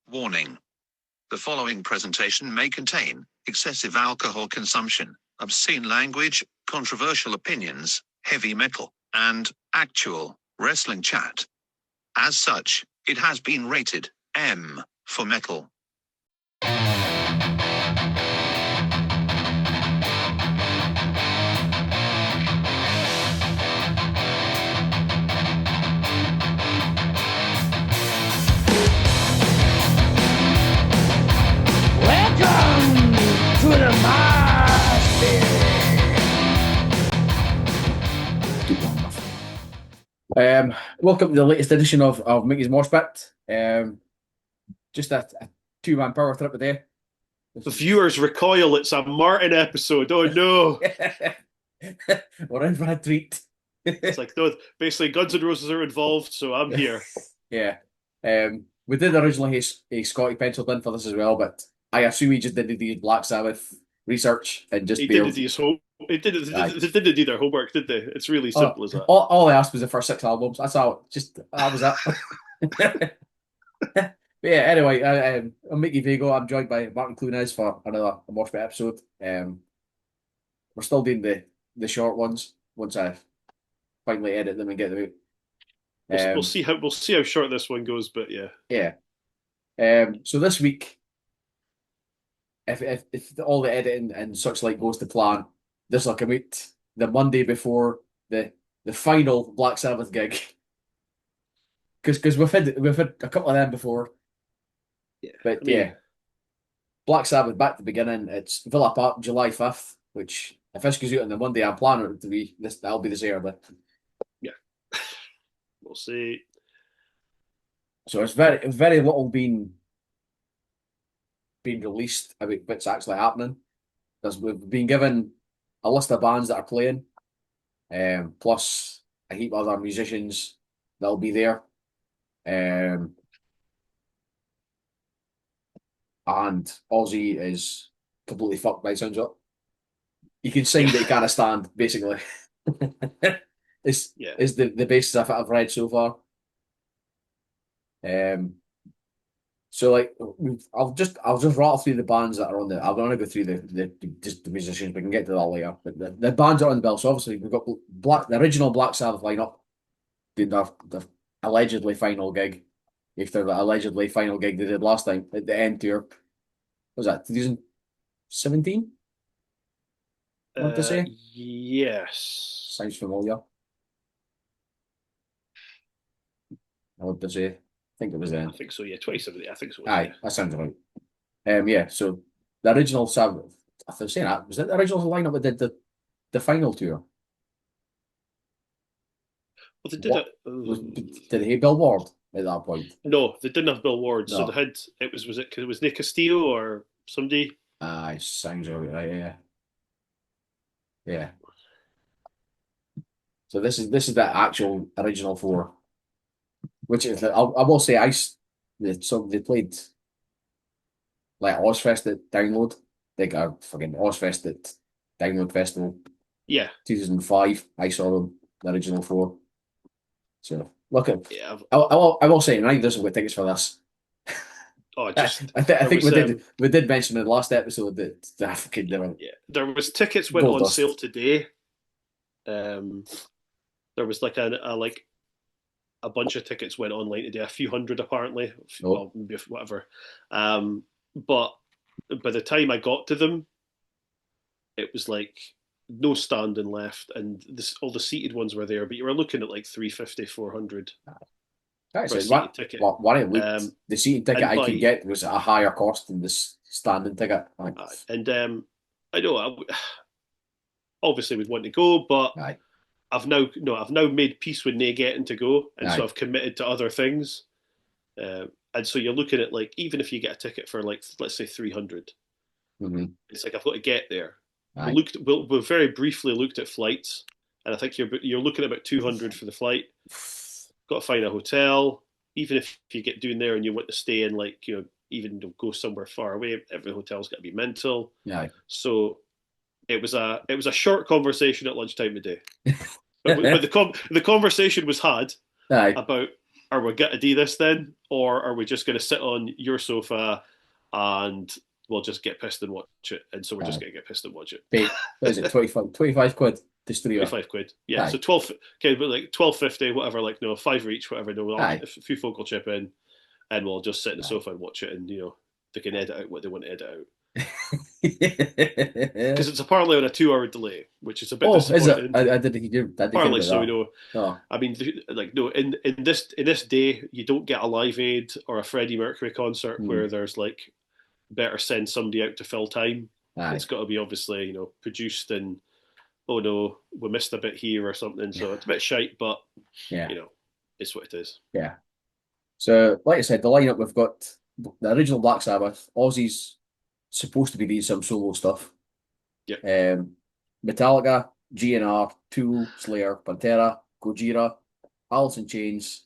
Warning. The following presentation may contain excessive alcohol consumption, obscene language, controversial opinions, heavy metal, and actual wrestling chat. As such, it has been rated M for metal. Welcome to the Mosh Welcome to the latest edition of Mickey's Martyn. Just a two-man power trip today. The viewers recoil. It's a Martyn episode. Oh no! We're in for a treat. It's like, no, basically Guns N' Roses are involved, so I'm here. Yeah. We did originally have a Scotty penciled in for this as well, but I assume he just didn't do Black Sabbath research and just They bailed. didn't do their homework, did they? It's really simple as that. All I asked was the first 6 albums. That's all. That was it. But yeah, anyway, I'm Mickey Vago. I'm joined by Martin Clunes for another Mosh Pit episode. We're still doing the short ones once I finally edit them and get them out. We'll see how short this one goes, but yeah. Yeah. So this week, if all the editing and such like goes to plan, this will come out the Monday before the final Black Sabbath gig. Because we've had a couple of them before. Yeah. But yeah. Black Sabbath back to the beginning. It's Villa Park, July 5th, which if this goes out on the Monday, I'm planning it to be this. That'll be this year, but yeah, we'll see. So it's very little being released about what's actually happening. Because we've been given a list of bands that are playing, plus a heap of other musicians that'll be there. And Ozzy is completely fucked by the sounds of it. You can sing, but you can't stand, basically. is the basis of it I've read so far. So like I'll just rattle through the bands that are on the. I'm gonna go through the musicians. We can get to that later. But the bands are on the bill. So obviously we've got the original Black Sabbath lineup doing their allegedly final gig. After the allegedly final gig they did last time at the end tour. What was that 2017? I want to say. Yes. Sounds familiar. I want to say. I think it was then. I think so, yeah. 2017. I think so. Aye, that sounds right. Yeah, so the original Sabbath, I was saying that, was it the original lineup that did the final tour? Well, they did did they have Billboard at that point? No, they didn't have Billboard. No. So they had it was Nick Castillo or somebody? Aye, sounds right, yeah. Yeah. So this is the actual original four. Which is, I will say, they played like Ozfest at Download. They got fucking Ozfest at Download Festival. Yeah, 2005. I saw them, the original four. So look at. Yeah, I will say, neither doesn't get tickets for this. Oh, just I think we did mention in the last episode that I fucking never. Yeah, there was tickets went on sale today. There was like a bunch of tickets went online today, a few hundred apparently. Oh. Well, maybe whatever. But by the time I got to them, it was like no standing left, and all the seated ones were there. But you were looking at like 350, 400. Ticket. The seating ticket I could get was at a higher cost than this standing ticket. And I know obviously we'd want to go, but Aye. I've now made peace with nae getting to go, and Aye. so I've committed to other things. And so you're looking at like, even if you get a ticket for like, let's say 300, it's like I've got to get there. We very briefly looked at flights, and I think you're looking at about 200 for the flight. Got to find a hotel. Even if you get down there and you want to stay in, like, even go somewhere far away, every hotel's got to be mental. Yeah. So it was a short conversation at lunchtime today. But the conversation was had about are we going to do this then, or are we just going to sit on your sofa and we'll just get pissed and watch it? And so we're just going to get pissed and watch it. Wait, what is it? 25 quid. Just 25 quid. Yeah. Aye. So 12. Okay, but like 12.50, whatever. Like no, $5 each, whatever. No, a few folk will chip in, and we'll just sit on the sofa and watch it, and they can edit out what they want to edit out. Because it's apparently on a 2-hour delay, which is a bit disappointing. Is it? I didn't hear. Apparently, so I mean, like no, in this day, you don't get a Live Aid or a Freddie Mercury concert where there's like better send somebody out to fill time. Aye. It's got to be obviously produced and oh no, we missed a bit here or something. So it's a bit shite, but it's what it is. Yeah. So, like I said, the lineup we've got the original Black Sabbath. Ozzy's supposed to be doing some solo stuff. Yep. Metallica, GNR, Tool, Slayer, Pantera, Gojira, Alice in Chains,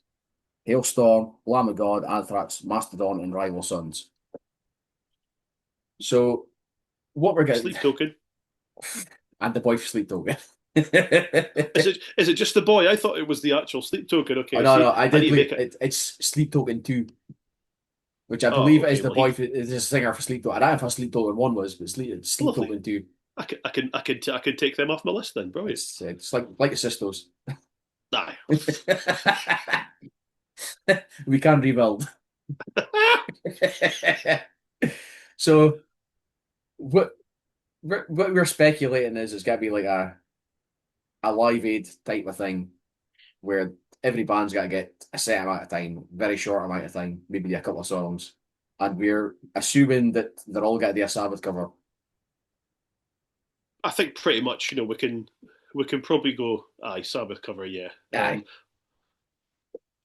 Hailstorm, Lamb of God, Anthrax, Mastodon, and Rival Sons. So, what we're getting... Sleep Token. And the boy for Sleep Token. Is it just the boy? I thought it was the actual Sleep Token. Okay. Oh, no, I did believe it's Sleep Token 2. Which I believe is the boy is a singer for Sleep Token. I don't know if a Sleep Token 1 was, but Sleep Token 2. I could take them off my list then. Brilliant. It's like the Sisters. Aye. We can rebuild. So what we're speculating is it's got to be like a Live Aid type of thing where every band's got to get a set amount of time, very short amount of time, maybe a couple of songs, and we're assuming that they're all going to do a Sabbath cover. I think pretty much, we can probably go Sabbath cover, yeah. Aye.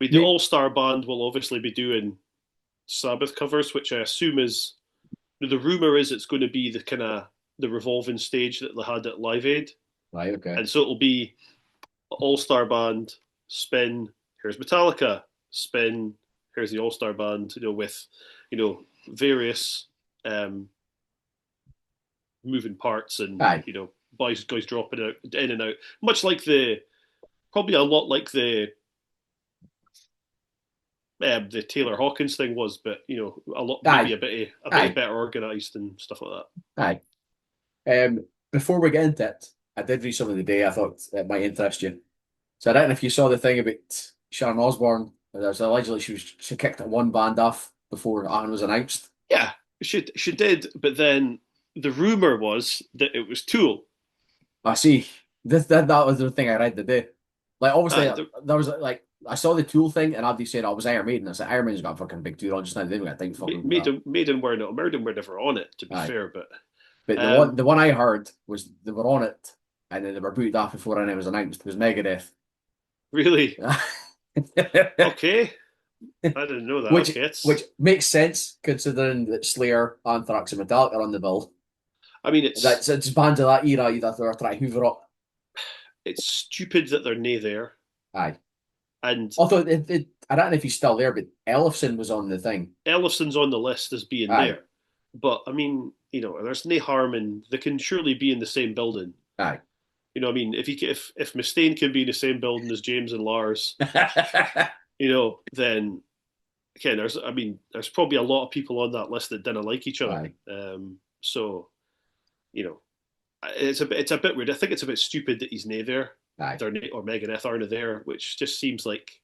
The All-Star Band will obviously be doing Sabbath covers, which I assume is the rumor is it's going to be the kind of the revolving stage that they had at Live Aid. Right. Okay. And so it'll be All-Star Band, spin, here's Metallica, spin, here's the All-Star Band, with various moving parts and guys dropping out in and out, much like probably a lot like the Taylor Hawkins thing was, but a lot maybe a bit better organised and stuff like that. Aye. Before we get into it, I did read something today I thought it might interest you. So I don't know if you saw the thing about Sharon Osbourne. There's allegedly she kicked one band off before Anne was announced. Yeah, she did, but then the rumor was that it was Tool. I see. That was the thing I read today. Like obviously there was like I saw the Tool thing and Abdi said I was Iron Maiden. I said Iron Maiden's got a fucking big tour on just now. They haven't got time to fucking Maiden were not. Maiden were never on it, to be fair, but the one I heard was they were on it and then they were booted off before anything was announced. It was Megadeth. Really? Okay. I didn't know that. Which makes sense considering that Slayer, Anthrax, and Metallica are on the bill. I mean, it's bands of that era you'd have to try to hoover up. It's stupid that they're nae there. Aye. And although I don't know if he's still there, but Ellefson was on the thing. Ellefson's on the list as being there. But I mean, there's no harm in they can surely be in the same building. Aye. I mean, if Mustaine can be in the same building as James and Lars, then again, there's probably a lot of people on that list that didn't like each other. So, it's a bit weird. I think it's a bit stupid that he's nae there. Or Megadeth aren't there, which just seems like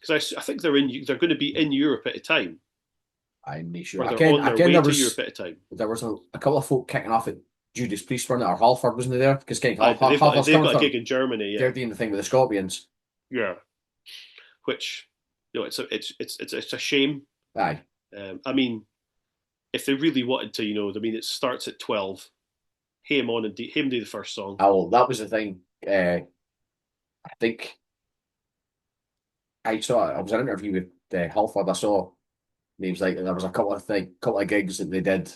because I think they're going to be in Europe at a time. I'm not sure. Or they're on their way to Europe at a time. There was a couple of folk kicking off at Judas Priest run or Halford, wasn't there? Because they've got a gig in Germany. Yeah, they're doing the thing with the Scorpions. Yeah, which it's a shame. Aye. I mean, if they really wanted to, it starts at 12. Him do the first song. Oh, that was the thing. I think I was in an interview with Halford. I saw. And he was like, there was a couple of gigs that they did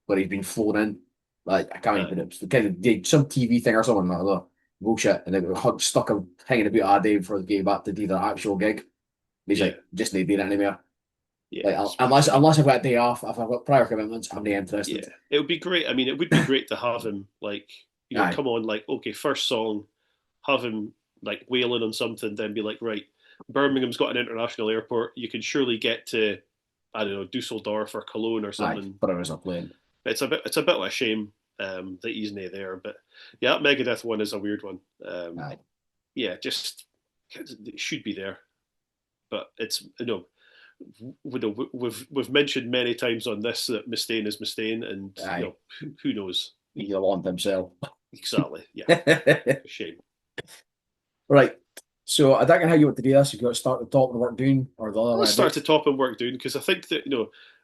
where he'd been flown in. Like I can't even. It was kind of some TV thing or something like that. Bullshit, and they were stuck him hanging about a day before they came back to do their actual gig. He's like, just need to do that anymore. Yeah, like, unless I've got a day off, if I've got prior commitments, I'm not interested. Yeah, it would be great. I mean, it would be great to have him like, come on, like, okay, first song, have him like wailing on something, then be like, right, Birmingham's got an international airport. You can surely get to, I don't know, Dusseldorf or Cologne or something. But it was a plane. It's a bit of a shame that he's not there. But yeah, that Megadeth one is a weird one. Yeah, just it should be there, but it's we've mentioned many times on this that Mustaine is Mustaine, and who knows? He'll want himself. Exactly. Yeah. Shame. Right. So I don't know how you want to do this. You've got to start the top and work down, or the other way. Let's start the top and work down, because I think that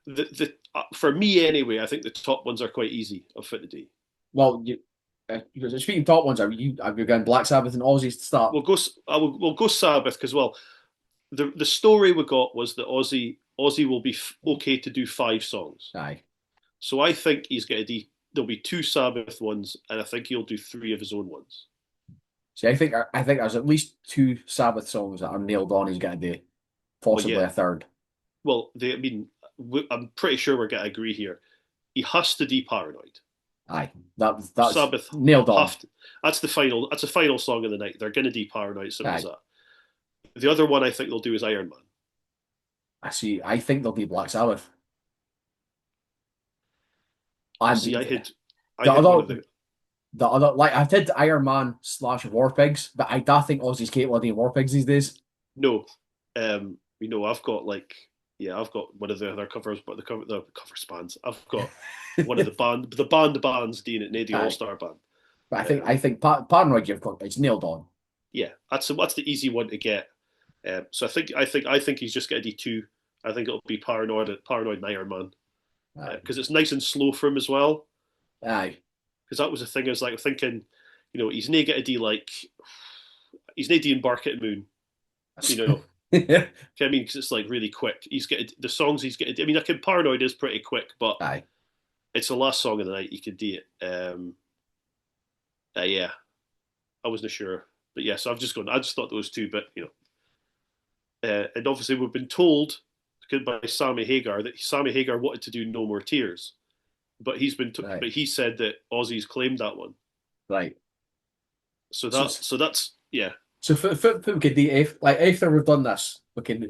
the for me anyway, I think the top ones are quite easy of fit today. Well, speaking of top ones, are you going Black Sabbath and Ozzy to start? We'll go Sabbath, because the story we got was that Ozzy will be okay to do 5 songs. Aye. So I think he's going to there'll be 2 Sabbath ones, and I think he'll do 3 of his own ones. See, I think there's at least 2 Sabbath songs that are nailed on. He's going to do, possibly a third. Well, I'm pretty sure we're going to agree here. He has to do Paranoid. Aye, that's Sabbath nailed on. That's the final. That's the final song of the night. They're going to do Paranoid. So that. The other one I think they'll do is Iron Man. I see. I think they'll do Black Sabbath. And I had the other, like I did Iron Man / War Pigs, but I don't think Ozzy's capable of doing War Pigs these days. No, I've got I've got one of the other covers, but the cover bands. I've got one of the bands doing it, Nady All-Star Band. But I think Paranoid it's nailed on. Yeah, that's the easy one to get. So I think he's just going to do 2. I think it'll be Paranoid and Iron Man, because it's nice and slow for him as well. Aye. Because that was the thing. I was like thinking, he's not going to do he's not doing Bark at the Moon, I mean, because it's like really quick. He's getting the songs he's getting. I mean, Paranoid is pretty quick, but it's the last song of the night. You could do it. Yeah, I wasn't sure, but yeah. So I just thought those 2, but and obviously we've been told by Sammy Hagar that Sammy Hagar wanted to do No More Tears, but but he said that Ozzy's claimed that one. Right. So that's yeah. So if we could do after we've done this,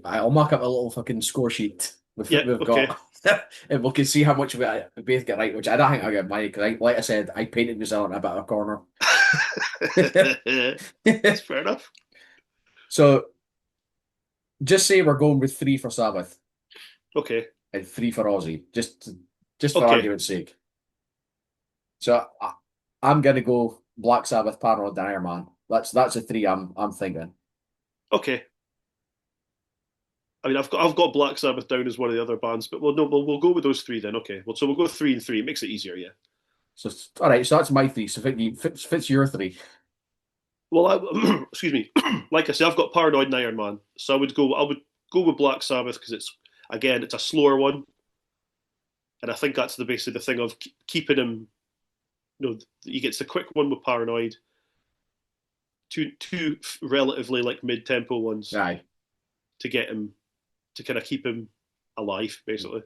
I'll mark up a little fucking score sheet with what we've got, and we can see how much we both get right. Which I don't think I get money, because like I said, I painted myself in a bit of a corner. That's fair enough. So just say we're going with 3 for Sabbath. Okay. And 3 for Ozzy, just for argument's sake. So I'm gonna go Black Sabbath, Paranoid, and Iron Man. That's the 3 I'm thinking. Okay. I mean, I've got Black Sabbath down as one of the other bands, but we'll go with those 3 then. Okay. Well, so we'll go 3 and 3. It makes it easier, yeah. So all right. So that's my 3. So fits your 3. Well, excuse me. Like I said, I've got Paranoid and Iron Man, so I would go with Black Sabbath, because it's a slower one, and I think that's basically the thing of keeping him. He gets the quick one with Paranoid. Two relatively mid-tempo ones. Aye. To get him, to kind of keep him alive, basically.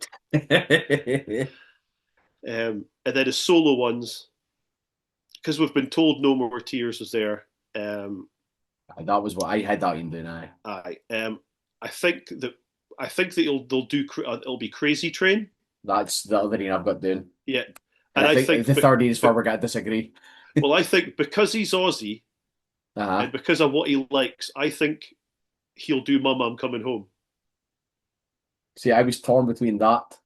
And then his solo ones, because we've been told No More Tears was there. That was what I had that in doing. I think that they'll do. It'll be Crazy Train. That's the other thing I've got doing. Yeah, and I think the third is where we're going to disagree. Well, I think because he's Ozzy, and because of what he likes, I think he'll do Mum, I'm Coming Home. See, I was torn between that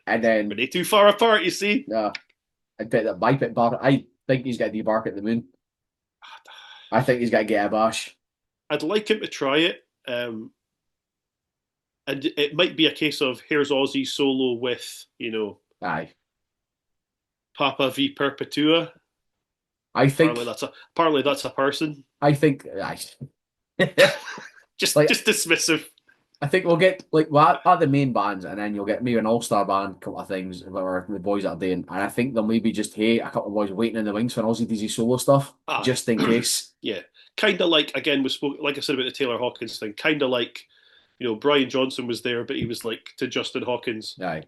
and then. But they too far apart, you see. Yeah, I bet that my pick Bark. I think he's got to do Bark at the Moon. I think he's got to get a bash. I'd like him to try it, and it might be a case of here's Ozzy solo with Aye. Papa V Perpetua. I think apparently that's a person. I think just dismissive. I think we'll get at the main bands, and then you'll get maybe an all-star band, couple of things, or the boys that are doing, and I think they'll maybe just a couple of boys waiting in the wings for Ozzy does his solo stuff, just in case. Yeah, kind of like we spoke, like I said about the Taylor Hawkins thing, kind of like Brian Johnson was there, but he was like to Justin Hawkins. Aye.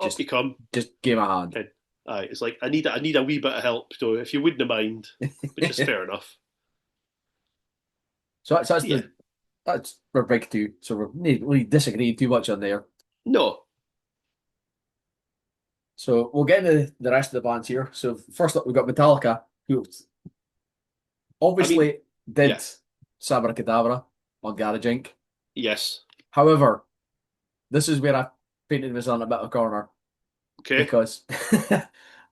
Just give him a hand. Aye, it's like I need a wee bit of help, so if you wouldn't mind, which is fair enough. So that's our big two. So we disagree too much on there. No. So we'll get into the rest of the bands here. So first up, we've got Metallica, who obviously did Sabbath Cadabra on Garage Inc. Yes. However, this is where I painted myself in a bit of a corner. Okay. Because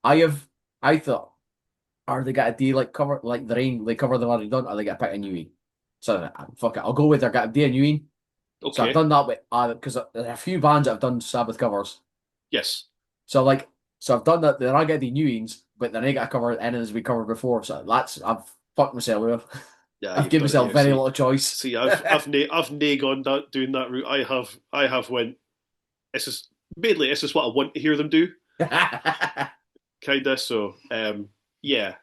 I thought, are they got a D like cover like the Rain, they cover the already done, or they got to pick a new one? So fuck it, I'll go with they're got a D a new one. Okay. So I've done that with because there's a few bands that have done Sabbath covers. Yes. So I've done that. They're not getting the new ones, but they're not got to cover any as we covered before. So I've fucked myself with. Yeah, I've given myself very little choice. See, I've nae gone doing that route. I have went. This is what I want to hear them do. Kinda. So yeah,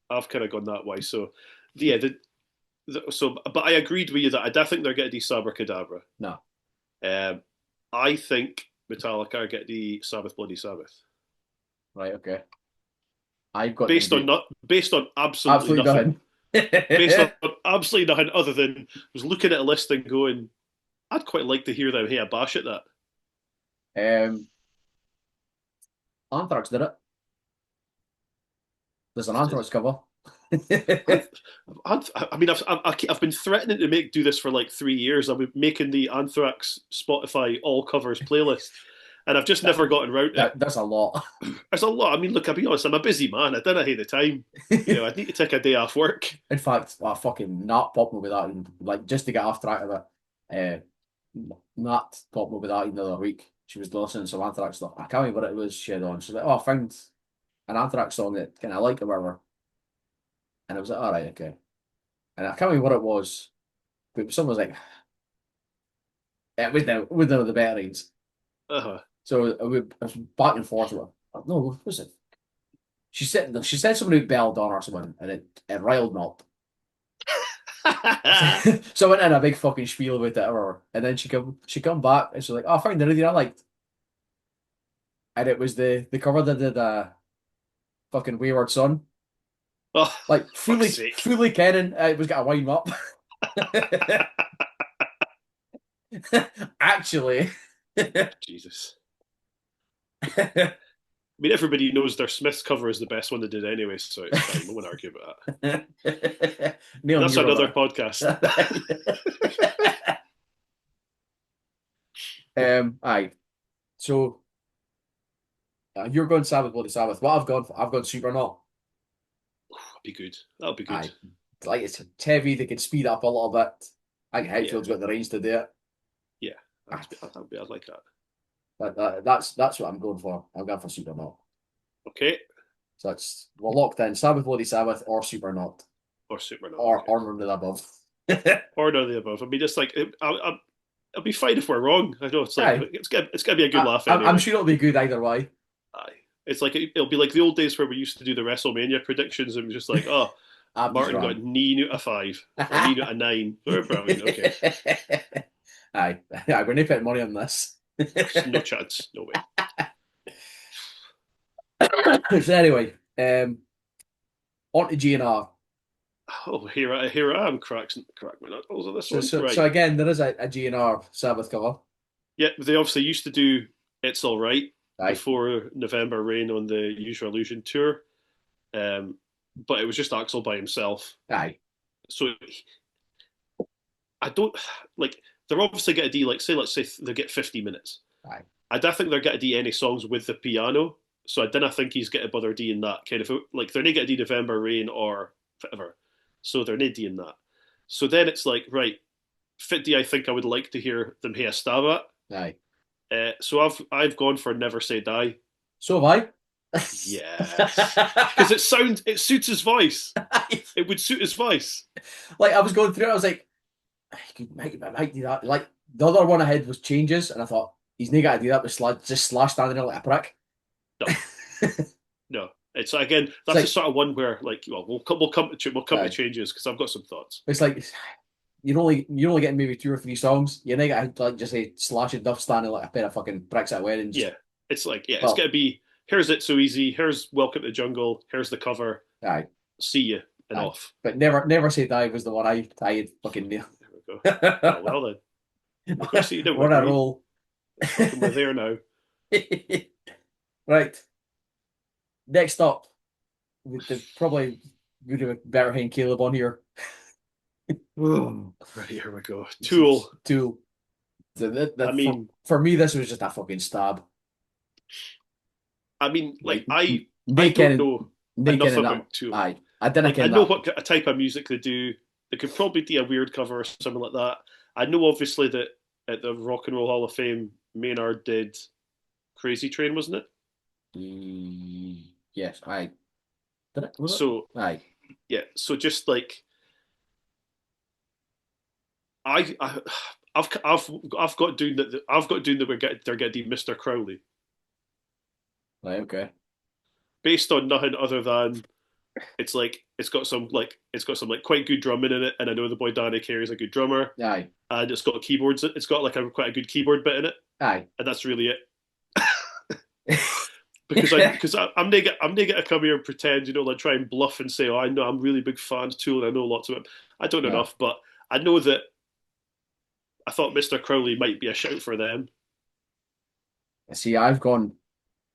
I've kind of gone that way. So yeah, but I agreed with you that I don't think they're getting the Sabbath Cadabra. No. I think Metallica are getting the Sabbath Bloody Sabbath. Right. Okay. I've got based on absolutely nothing. Based on absolutely nothing other than was looking at a list and going, I'd quite like to hear them. Hey, a bash at that. Anthrax did it. There's an Anthrax cover. I mean, I've been threatening to do this for like 3 years. I've been making the Anthrax Spotify all covers playlist, and I've just never gotten around to it. That's a lot. There's a lot. I mean, look, I'll be honest, I'm a busy man. I don't have the time. I need to take a day off work. In fact, I fucking Nat popped me with that, and like just to get off track of it, Nat popped me with that the other week. She was listening to some Anthrax stuff. I can't remember what it was she had on. She's like, "Oh, I found an Anthrax song that kind of like or whatever," and I was like, "All right, okay." And I can't remember what it was, but someone was like, "It was the batteries." So I was back and forth with her. No, what was it? She said something about Belladonna or something, and it riled me up. So I went in a big fucking spiel about it, and then she come back and she's like, "Oh, I found anything I liked," and it was the cover that did fucking Wayward Son. Oh, like fully canon. It was got a wind up. Actually, Jesus. I mean, everybody knows their Smiths cover is the best one they did anyway, so it's fine. No one argue about that. That's another podcast. Aye. So you're going Sabbath Bloody Sabbath. What I've gone Supernaut. That'll be good. That'll be good. Aye. Like it's heavy. They can speed up a little bit. I think Hetfield's got the range to do it. Yeah, I'd like that. That's what I'm going for. I'm going for Supernaut. Okay. So we're locked in. Sabbath Bloody Sabbath or Supernaut. Or Supernaut. Or none of the above. Or none of the above. I mean, just like it'll be fine if we're wrong. I know it's like it's gonna be a good laugh. Anyway. I'm sure it'll be good either way. Aye. It's like it'll be like the old days where we used to do the WrestleMania predictions and we're just like, oh, Martin got 9 out of 5 or 9 out of 9. Oh, brilliant. Okay. Aye, we're going to put money on this. No chance. No way. So anyway, on to GNR. Oh, here I am, crack my knuckles on this one. So again, there is a GNR Sabbath cover. Yeah, they obviously used to do It's All Right before November Rain on the Use Your Illusion tour. But it was just Axl by himself. Aye. So I don't like. They're obviously get a D. Like let's say they get 50 minutes. Aye. I don't think they're get a D any songs with the piano. So I didn't think he's get a bother D in that kind of like they're not get a D November Rain or whatever. So they're not D in that. So then it's like right, 50. I think I would like to hear them have a stab at. Aye. So I've gone for Never Say Die. So have I. Yes, because it suits his voice. It would suit his voice. Like I was going through it, I was like, I might do that. Like the other one ahead was Changes, and I thought he's not got to do that with Slash standing there like a prick. No. It's again that's like, the sort of one where like we'll come to Changes because I've got some thoughts. It's like you're only getting maybe 2 or 3 songs. You're not got to like just say Slash and Duff standing like a pair of fucking pricks at weddings. Yeah, it's like it's got to be. Here's It So Easy. Here's Welcome to the Jungle. Here's the cover. Aye. See you. and off. But Never Say Die was the one I had fucking nailed. There we go. Oh, well then. We're going to see you don't What agree. a roll. Fucking we're there now. Right. Next up, probably would have been better having Caleb on here. Right, here we go. Tool. So I mean, for me, this was just a fucking stab. I mean, like I don't know enough about Tool. I didn't. I know what type of music they do. They could probably do a weird cover or something like that. I know, obviously, that at the Rock and Roll Hall of Fame, Maynard did Crazy Train, wasn't it? Yes, I did it. So, aye, yeah. So just like I've got doing that. I've got doing that. They're getting Mr. Crowley. Right. Okay. Based on nothing other than it's got some quite good drumming in it, and I know the boy Danny Carey's a good drummer. Aye. And it's got keyboards. It's got like quite a good keyboard bit in it. Aye. And that's really it. because I'm gonna come here and pretend, like try and bluff and say, oh, I know I'm really big fan of Tool and I know lots of it. I don't know enough, but I know that I thought Mr. Crowley might be a shout for them. See, I've gone.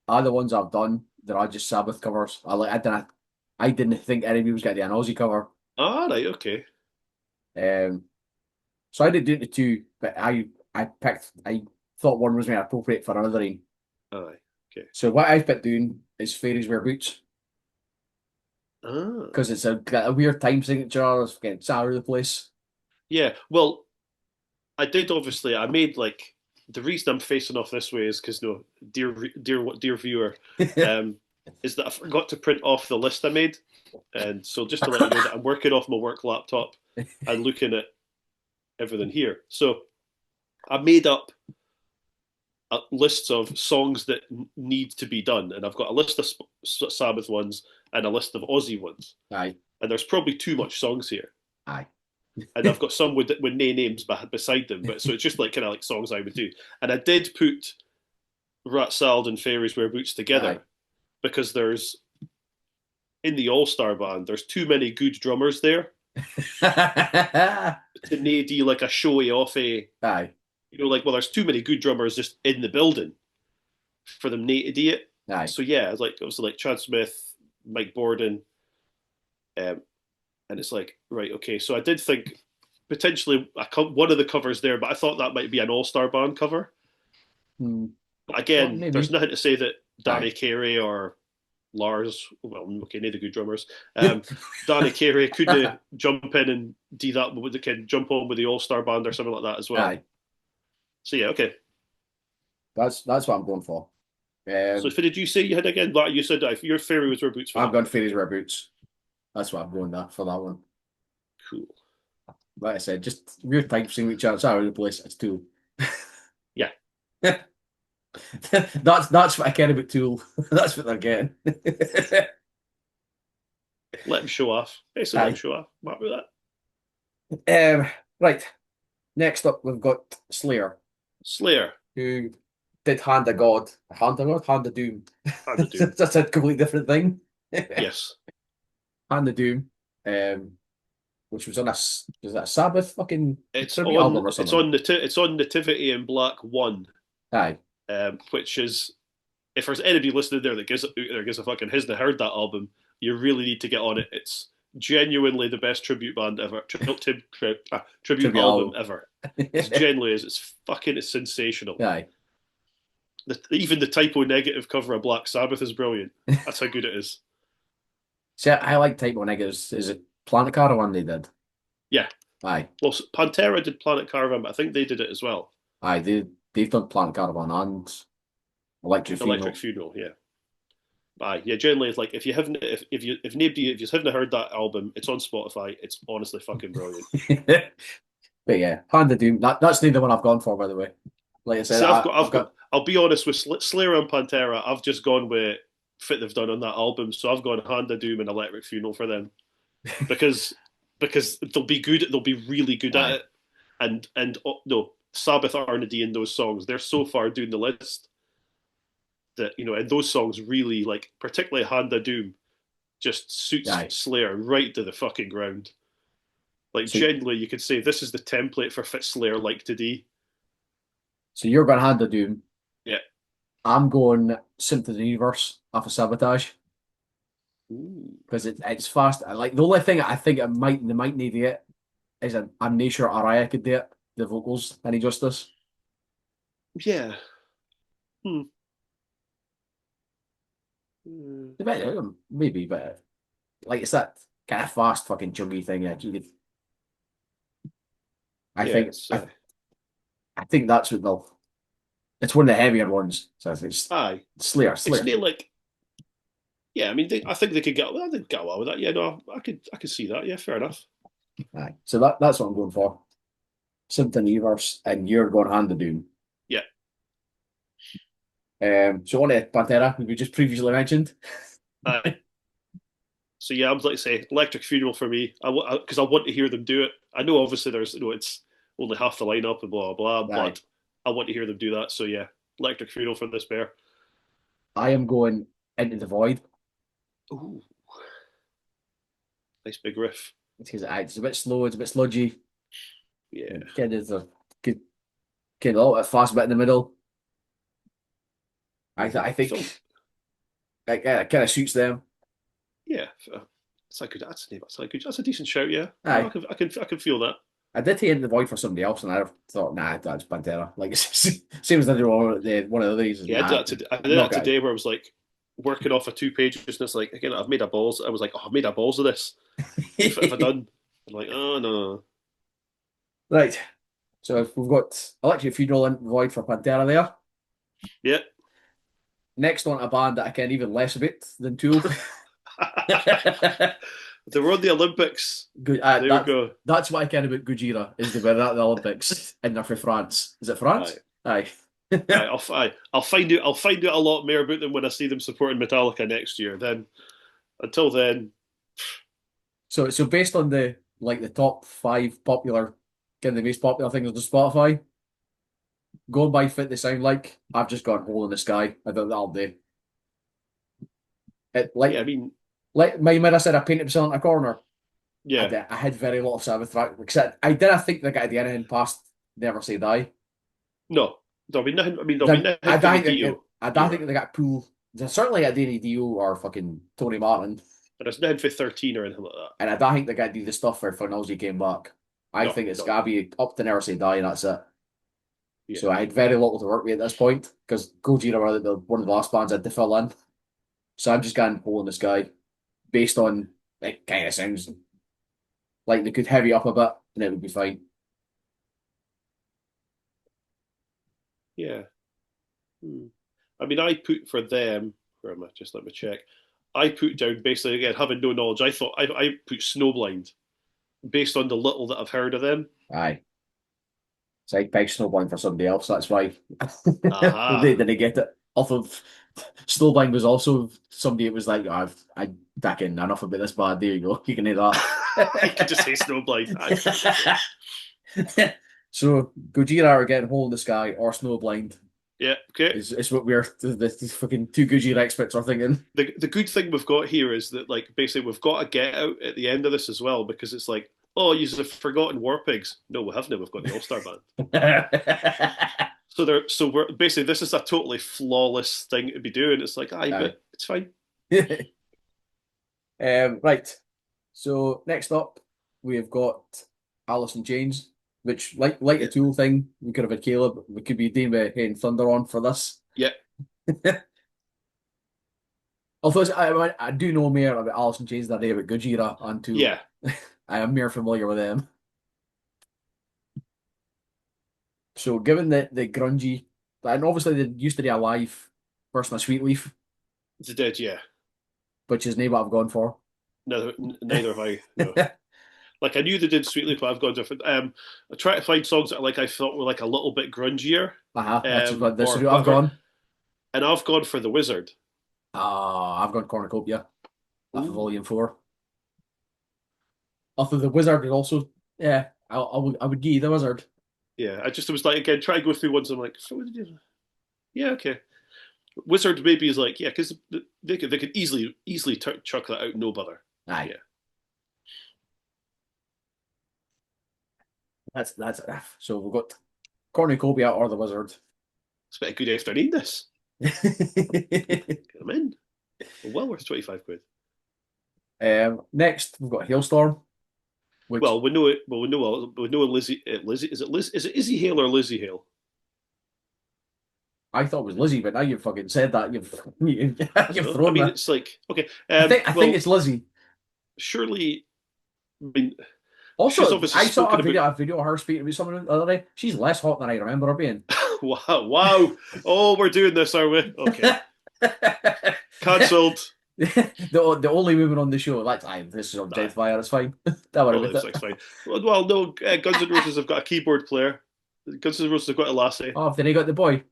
All the ones I've done, they're all just Sabbath covers. I didn't think any of you was going to do an Ozzy cover. Ah, right, okay. So I did do the two, but I thought one was more appropriate for another one. Aye, okay. So what I've been doing is Fairies Wear Boots. Ah. Because it's got a weird time signature, it's getting all over the place. Yeah, well, I made like, the reason I'm facing off this way is because, dear viewer, is that I forgot to print off the list I made. And so just to let you know that I'm working off my work laptop and looking at everything here. So I made up lists of songs that need to be done. And I've got a list of Sabbath ones and a list of Ozzy ones. Aye. And there's probably too much songs here. Aye. And I've got some with no names beside them, but so it's just like kind of like songs I would do. And I did put Rat Salad and Fairies Wear Boots together because there's in the All-Star band, there's too many good drummers there to need like a showy offy. Aye. There's too many good drummers just in the building for them to do it. Aye. So yeah, it was like Chad Smith, Mike Borden, and it's like, right, okay. So I did think potentially one of the covers there, but I thought that might be an All-Star band cover. But again, there's nothing to say that Danny Carey or Lars, neither good drummers. Danny Carey could jump in and do that with the kid, jump on with the All-Star band or something like that as well. Aye. So yeah, okay. That's what I'm going for. So did you say you had again? You said if your Fairies Wear Boots. I've got Fairies Wear Boots. That's what I'm going for that one. Cool. Like I said, just weird time seeing each other. It's all over the place. It's Tool. Yeah. That's what I care about Tool. That's what they're getting. Let them show off. Let them show off. What about that? Right. Next up, we've got Slayer. Who did Hand of God. Hand of God? Hand of Doom. Hand of Doom. That's a completely different thing. Yes. Hand of Doom. Which was on a Sabbath fucking album or something? It's on Nativity in Black 1. Aye. Which is, if there's anybody listening there that gives a fucking hasn't heard that album, you really need to get on it. It's genuinely the best tribute band ever. Tribute album ever. It genuinely is. It's sensational. Aye. Even the typo negative cover of Black Sabbath is brilliant. That's how good it is. See, I like typo negatives. Is it Planet Caravan they did? Yeah. Aye. Well, Pantera did Planet Caravan, but I think they did it as well. Aye, they've done Planet Caravan and Electric Funeral, yeah. Aye, yeah. Generally, it's like if you haven't heard that album, it's on Spotify. It's honestly fucking brilliant. But yeah, Hand of Doom. That's the one I've gone for, by the way. Like I said, I'll be honest with Slayer and Pantera. I've just gone with fit they've done on that album, so I've gone Hand of Doom and Electric Funeral for them because they'll be good. They'll be really good at it, and Sabbath R&D in those songs. They're so far doing the list that and those songs really, like, particularly Hand of Doom, just suits Aye. Slayer right to the fucking ground. Like, So, generally, you could say this is the template for Fit Slayer like today. so you're going Hand of Doom. Yeah. I'm going Symptom of the Universe off of Sabotage. Ooh. Because it's fast. Like the only thing I think they might need to get is I'm not sure Araya could do it. The vocals any justice. Yeah. Maybe, but like it's that kind of fast fucking chunky thing. Like you could, I Yeah, think I think that's what they'll. It's one of the heavier ones. So it's aye. Slayer. It's near like, yeah. I mean, I think they could get. Well, they could get away with that. Yeah, no, I could see that. Yeah, fair enough. Aye. So that's what I'm going for. Symptom Universe, and you're going Hand of Doom. Yeah. So on to Pantera, we just previously mentioned. Aye. So yeah, I would like to say Electric Funeral for me. Because I want to hear them do it. I know obviously there's it's only half the lineup and blah blah, Aye. but I want to hear them do that. So yeah, Electric Funeral for this bear. I am going Into the Void. Ooh, nice big riff. Because it's a bit slow, it's a bit sludgy. Yeah, Kind of a good, kind of a little bit fast bit in the middle. I think it kind of suits them. yeah. That's a good. That's a good. That's a decent shout. Yeah, Aye. I can feel that. I did take Into the Void for somebody else, and I thought, nah, that's Pantera. Like same as I did one of the reasons. Yeah, nah, I did that today where I was like working off of 2 pages, and it's like again I've made a balls. I was like, oh, I've made a balls of this. If I done, I'm like, oh no. Right. So if we've got Electric Funeral Into the Void for Pantera there. Yeah. Next on a band that I can even less about than Tool. They were on the Olympics. There we go. That's what I can about Gojira, is they were at the Olympics and they're for France. Is it France? Aye. I'll find out a lot more about them when I see them supporting Metallica next year. Then until then. So based on the top 5 popular, kind of the most popular things on Spotify, going by fit they sound like, I've just got Hole in the Sky. I thought that'll do. Yeah, I mean, like when I said I painted myself in a corner. Yeah, I had very little Sabbath track. Except I think they got the anything past Never Say Die. No, there'll be nothing. I mean, there'll be nothing. I don't think they got Pool. They certainly got Danny Dio or fucking Tony Martin. But there's nothing for 13 or anything like that. And I don't think they got to do the stuff for Ozzy came back. I think it's got to be up to Never Say Die, and that's it. Yeah. So I had very little to work with at this point because Gojira were one of the last bands I had to fill in. So I'm just going Hole in the Sky based on it kind of sounds like they could heavy up a bit and it would be fine. Yeah. I mean, I put for them, where am I? Just let me check. I put down, basically, again, having no knowledge, I thought I put Snowblind based on the little that I've heard of them. Aye. So I picked Snowblind for somebody else, that's why. They didn't get it. Off of Snowblind was also somebody that was like, I fucking enough about this band, there you go. You can hit that. You can just say Snowblind. So Gojira are getting Hole in the Sky or Snowblind. Yeah, okay. It's what we're the fucking 2 Gojira experts are thinking. The good thing we've got here is that like basically we've got a get out at the end of this as well, because it's like, oh, you've forgotten War Pigs. No, we haven't. We've got the All Star Band. So we're basically, this is a totally flawless thing to be doing. It's like, but it's fine. Right. So next up, we have got Alice in Chains, which like a Tool thing, we could have had Caleb. We could be doing with Hayden Thunder on for this. Yeah. Although I do know more about Alice in Chains than I do about Gojira and Tool. Yeah. I am more familiar with them. So given the grungy, and obviously they used to be a live version of Sweet Leaf. They did, yeah. Which is not what I've gone for. Neither have I. No. Like I knew they did Sweet Leaf, but I've gone different. I try to find songs that I thought were like a little bit grungier. That's what I've gone. And I've gone for The Wizard. I've gone Cornucopia. Volume 4. Although The Wizard is also, yeah, I would give you The Wizard. Yeah, it was like, again, try to go through ones. I'm like, yeah, okay. Wizard maybe is like, yeah, because they could easily chuck that out, no bother. Aye. Yeah. That's so we've got Cornucopia or the Wizard. It's been a good afternoon, this. Come in. Well worth 25 quid. Next, we've got Hailstorm. Which Well, we know it. Well, we know Lizzie. Lizzie is it Liz? Is it Izzy Hale or Lizzie Hale? I thought was Lizzie, but now you've fucking said that. You've thrown I mean, me. it's like okay. I think it's Lizzie. Surely, I mean, also, I saw a video of her speaking with someone the other day. She's less hot than I remember her being. Wow! Oh, we're doing this, are we? Okay. Cancelled. the only woman on the show. Like, this is on Deathfire. It's fine. Don't worry about it. It's fine. Well, no. Guns N' Roses have got a keyboard player. Guns N' Roses have got a lassie. Oh, have they got the boy?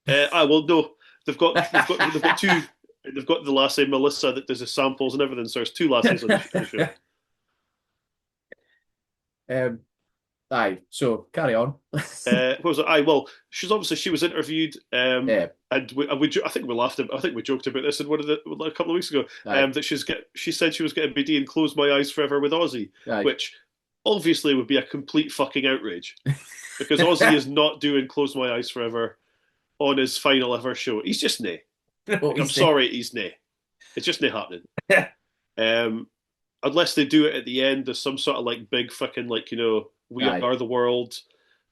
Well, no. They've got two. They've got the lassie Melissa that does the samples and everything. So there's two lassies on the show. Aye. So carry on. What was it? Well, she was interviewed. Yeah. And I think we laughed. I think we joked about this in a couple of weeks ago. That she said she was getting BD and Close My Eyes Forever with Ozzy, which obviously would be a complete fucking outrage because Ozzy is not doing Close My Eyes Forever on his final ever show. He's just nae. I'm sorry, he's nae. It's just nae happening. Unless they do it at the end as some sort of like big fucking like we are the world.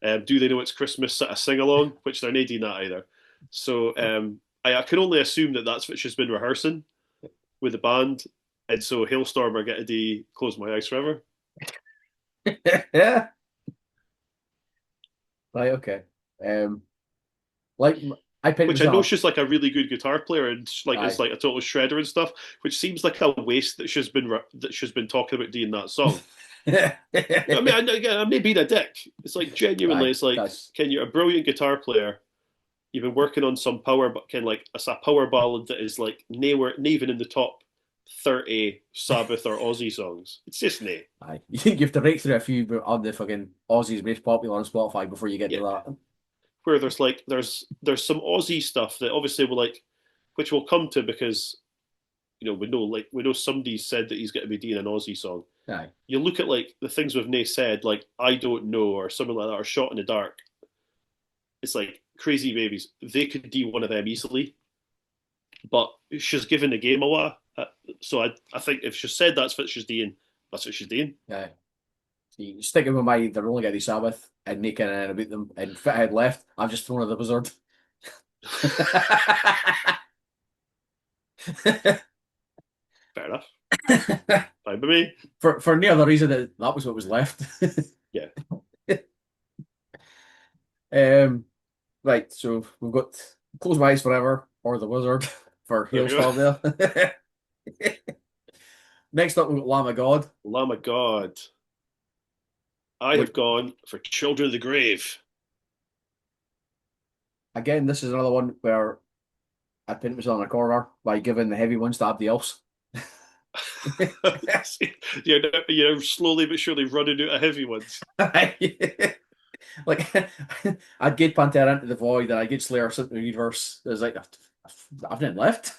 Do they know it's Christmas? Sort of sing along, which they're not doing that either. So I can only assume that that's what she's been rehearsing with the band, and so Hailstorm are getting to Close My Eyes Forever. Yeah. Right. Okay. Which I know she's like a really good guitar player and like is like a total shredder and stuff, which seems like a waste that she's been talking about doing that song. I mean, again, I'm not being a dick. It's like genuinely, it's like, Ken, you're a brilliant guitar player. You've been working on some power, but Ken, like it's a power ballad that is like not even in the top 30 Sabbath or Ozzy songs. It's just nae. Aye. You think you have to rake through a few on the fucking Ozzy's most popular on Spotify before you get to that. Where there's some Ozzy stuff that obviously which we'll come to because we know somebody said that he's going to be doing an Ozzy song. Aye. You look at like the things we've nae said, like I Don't Know or something like that, or Shot in the Dark. It's like Crazy Babies. They could do one of them easily, but she's given the game away. So I think if she said that's what she's doing, that's what she's doing. Yeah. You sticking with my they're only getting Sabbath and making an about them and Fithead left. I've just thrown at the Wizard. Fair enough. Fine by me. For no other reason that was what was left. Yeah. Right, so we've got Close My Eyes Forever or the Wizard for Hailstorm there. Next up we've got Lamb of God. Lamb of God. I have gone for Children of the Grave. Again, this is another one where I pinned myself in a corner by giving the heavy ones to everybody else. You're slowly but surely running out of heavy ones. Like I'd get Pantera Into the Void and I'd get Slayer into the Universe. It was like I've nothing left.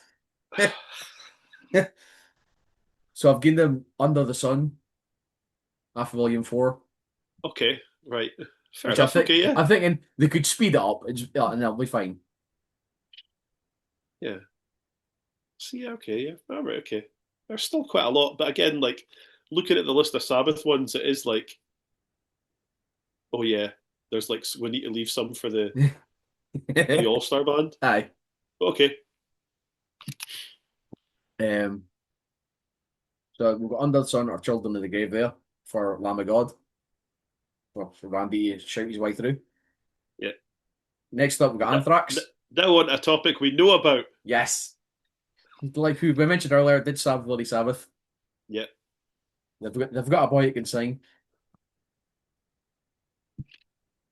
So I've given them Under the Sun after Volume 4. Okay, right. Fair enough. Okay, yeah. I'm thinking they could speed it up and that'll be fine. Yeah. So yeah, okay, yeah. All right, okay. There's still quite a lot, but again, like looking at the list of Sabbath ones, it is like, oh yeah, there's like we need to leave some for the All-Star band. Aye. Okay. So we've got Under the Sun or Children of the Grave there for Lamb of God. For Randy to shout his way through. Yeah. Next up, we've got Anthrax. Now on a topic we know about. Yes. Like who we mentioned earlier, did Bloody Sabbath. Yeah. They've got a boy who can sing.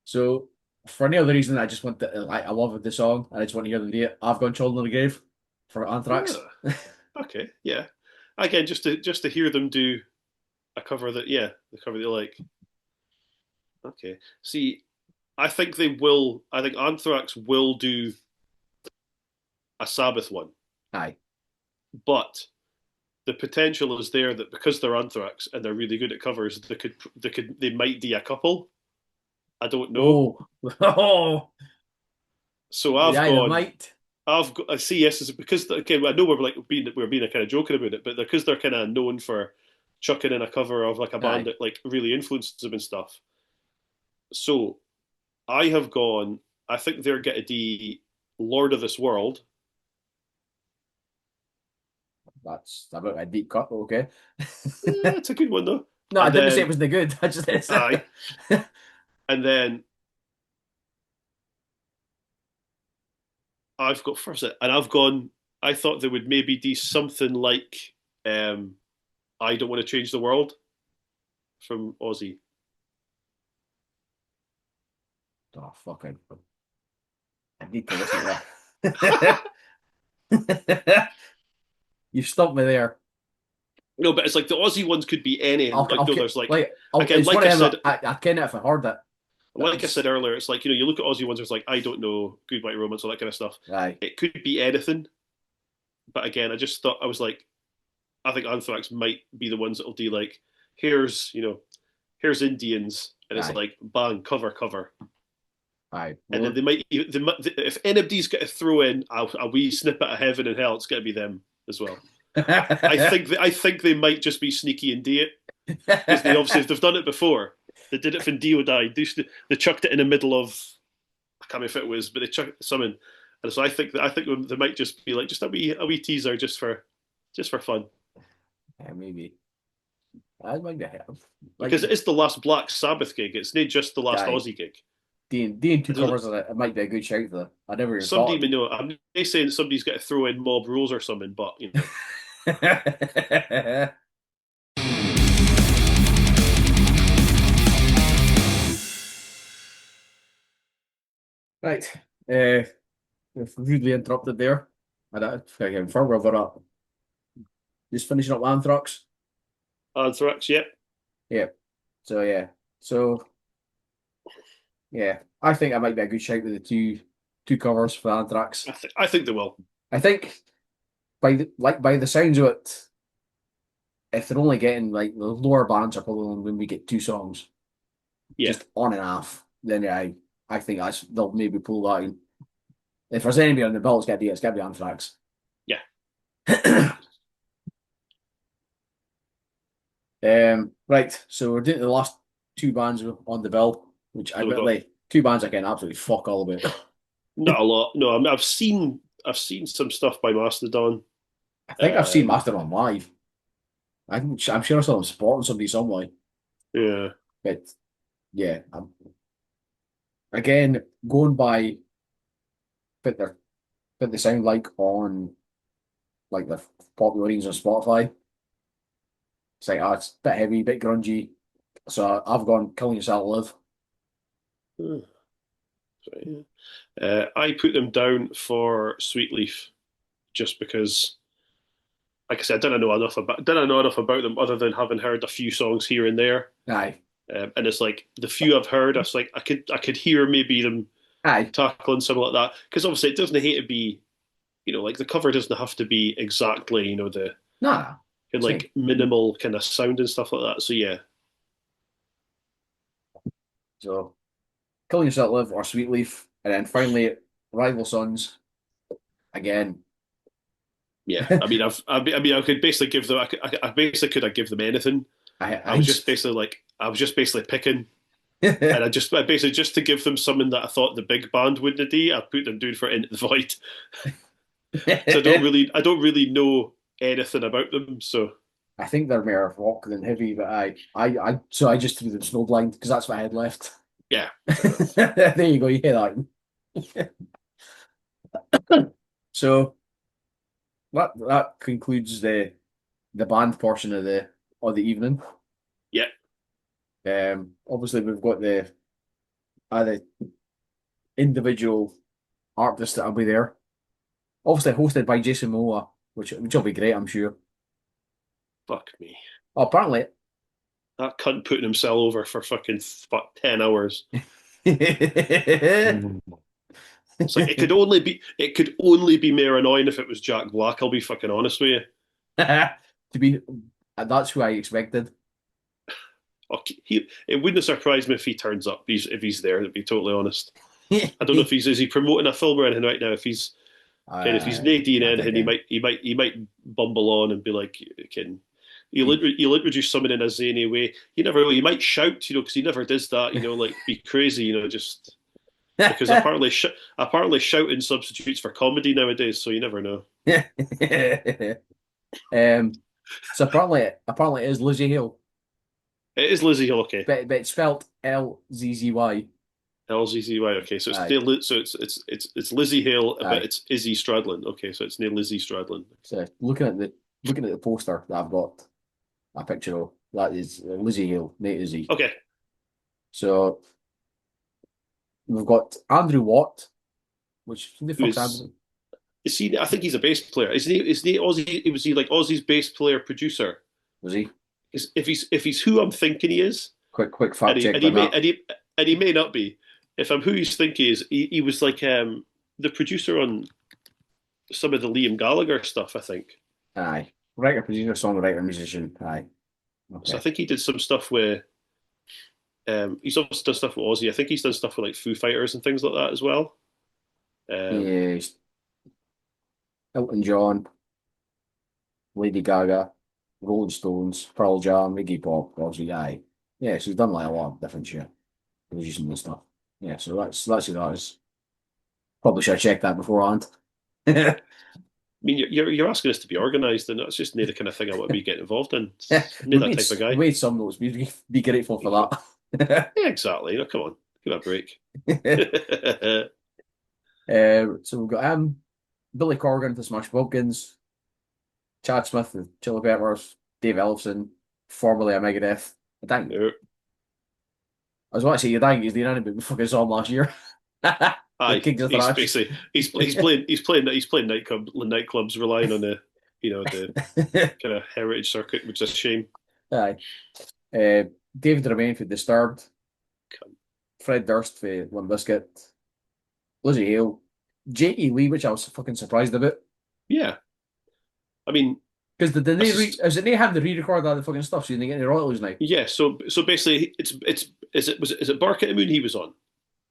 So, for any other reason, I just want to, I love the song and I just want to hear them do it. I've gone Children of the Grave for Anthrax. Yeah. Okay, yeah. Again, just to hear them do a cover that, the cover they like. Okay. See, I think Anthrax will do a Sabbath one. Aye. But the potential is there that because they're Anthrax and they're really good at covers, they might do a couple. I don't know. Oh. So I see. Yes, it's because again, I know we're being a kind of joking about it, but because they're kind of known for chucking in a cover of like a band that like really influences them and stuff. So I have gone. I think they're going to do Lord of this World. That's a bit of a deep cut, okay. It's a good one though. No, I didn't say it was the good. I just aye. And then I've got first, and I've gone. I thought they would maybe do something like "I Don't Want to Change the World" from Ozzy. Oh fucking! I need to listen to that. You stumped me there. No, but it's like the Ozzy ones could be any. There's like again, like I said, I can't if I heard that. Like I said earlier, it's like you look at Ozzy ones. There's like I don't know, Goodbye Romance, all that kind of stuff. Aye. It could be anything, but again, I just thought I was like, I think Anthrax might be the ones that'll do like here's Indians, and it's like bang cover. Aye. And then they might if anybody's got to throw in a wee snippet of Heaven and Hell, it's got to be them as well. I think they might just be sneaky and do it because they've done it before. They did it for Dio died. They chucked it in the middle of I can't remember if it was, but they chucked something. And so I think they might just be like just a wee teaser just for fun. Yeah, maybe. I might be because it is the last Black Sabbath gig. It's not just the last Ozzy gig. Doing two covers of it might be a good shout for that. I never even somebody may know. I'm not saying somebody's got to throw in Mob Rules or something, but you know. Right. Rudely interrupted there. I don't confirm we're up. Just finishing up Anthrax. Anthrax, yeah. Yeah. So yeah. So yeah. I think that might be a good shout with the two covers for Anthrax. I think they will. I think by the sounds of it, if they're only getting like the lower bands are probably when we get two songs, just on and off, then I think they'll maybe pull that in. If there's anybody on the bill, it's got to be Anthrax. Yeah. Right. So we're doing the last two bands on the bill, which I bet like two bands I can absolutely fuck all about. Not a lot. No, I've seen some stuff by Mastodon. I think I've seen Mastodon live. I'm sure I saw them supporting somebody somewhere. Yeah. But yeah, again going by what they sound like on like the popular ratings on Spotify. It's like it's a bit heavy, a bit grungy. So I've gone Killing Yourself Live. I put them down for Sweet Leaf just because, like I said, I didn't know enough about them other than having heard a few songs here and there. Aye. And it's like the few I've heard, I was like, I could hear maybe them tackling something like that because obviously it doesn't hate to be, like the cover doesn't have to be exactly, the like minimal kind of sound and stuff like that. So yeah. So Killing Yourself Live or Sweet Leaf, and then finally Rival Sons again. Yeah, I mean, I could basically give them. I basically could have give them anything. I was just basically picking, and I basically just to give them something that I thought the big band wouldn't do. I put them doing for Into the Void. So I don't really know anything about them. So I think they're more rock than heavy, but I just threw them Snowblind because that's what I had left. Yeah, there you go. You hear that? So that concludes the band portion of the evening. Yeah. Obviously we've got the individual artists that'll be there. Obviously hosted by Jason Momoa, which will be great, I'm sure. Fuck me. Oh, apparently that cunt putting himself over for fucking 10 hours. It's like it could only be more annoying if it was Jack Black. I'll be fucking honest with you. To be, that's who I expected. Okay, it wouldn't surprise me if he turns up. If he's there, to be totally honest. I don't know if is he promoting a film or anything right now. If he's Nadine anything, he might bumble on and be like, he'll introduce someone in a zany way. You never know. He might shout, because he never does that. Like be crazy. Just because apparently shouting substitutes for comedy nowadays. So you never know. So apparently it is Lizzie Hill. It is Lizzie Hill, okay. But it's spelled Lzzy. Lzzy, okay. So it's Lizzie Hill, but it's Izzy Stradlin. Okay, so it's named Lizzie Stradlin. So looking at the poster that I've got a picture of, that is Lizzie Hill, Nate Izzy. Okay. So we've got Andrew Watt, which who the fuck's Andrew? Is he? I think he's a bass player. Isn't he Ozzy? Was he like Ozzy's bass player producer? Was he? If he's who I'm thinking he is. Quick fact check. And he may not be. If I'm who he's thinking he is, he was like the producer on some of the Liam Gallagher stuff, I think. Aye. Writer, producer, songwriter, musician. Aye. Okay. So I think he did some stuff with he's also done stuff with Ozzy. I think he's done stuff with like Foo Fighters and things like that as well. Yes. Elton John, Lady Gaga, Rolling Stones, Pearl Jam, Iggy Pop, Ozzy. Aye. Yeah, so he's done like a lot of different shit. Producing and stuff. Yeah, so that's who that is. Probably should have checked that beforehand. I mean, you're asking us to be organised, and that's just not the kind of thing I want to be getting involved in. Not that type of guy. Made some notes. Be grateful for that. Yeah, exactly. Come on, give it a break. So we've got Billy Corgan, the Smash Pumpkins, Chad Smith, the Chili Peppers, Dave Ellefson, formerly a Megadeth. I think. No. I was about to say, you think he's the enemy, but we fucking saw him last year. Aye, he's playing nightclubs, relying on the kind of heritage circuit, which is a shame. Aye. David Remain for Disturbed, Fred Durst for Limp Bizkit, Lizzie Hale, J.E. Lee, which I was fucking surprised about. Yeah, I mean, because did they have the re-record all the fucking stuff, so you didn't get any royalties now? Yeah, so basically, is it Bark at the Moon he was on?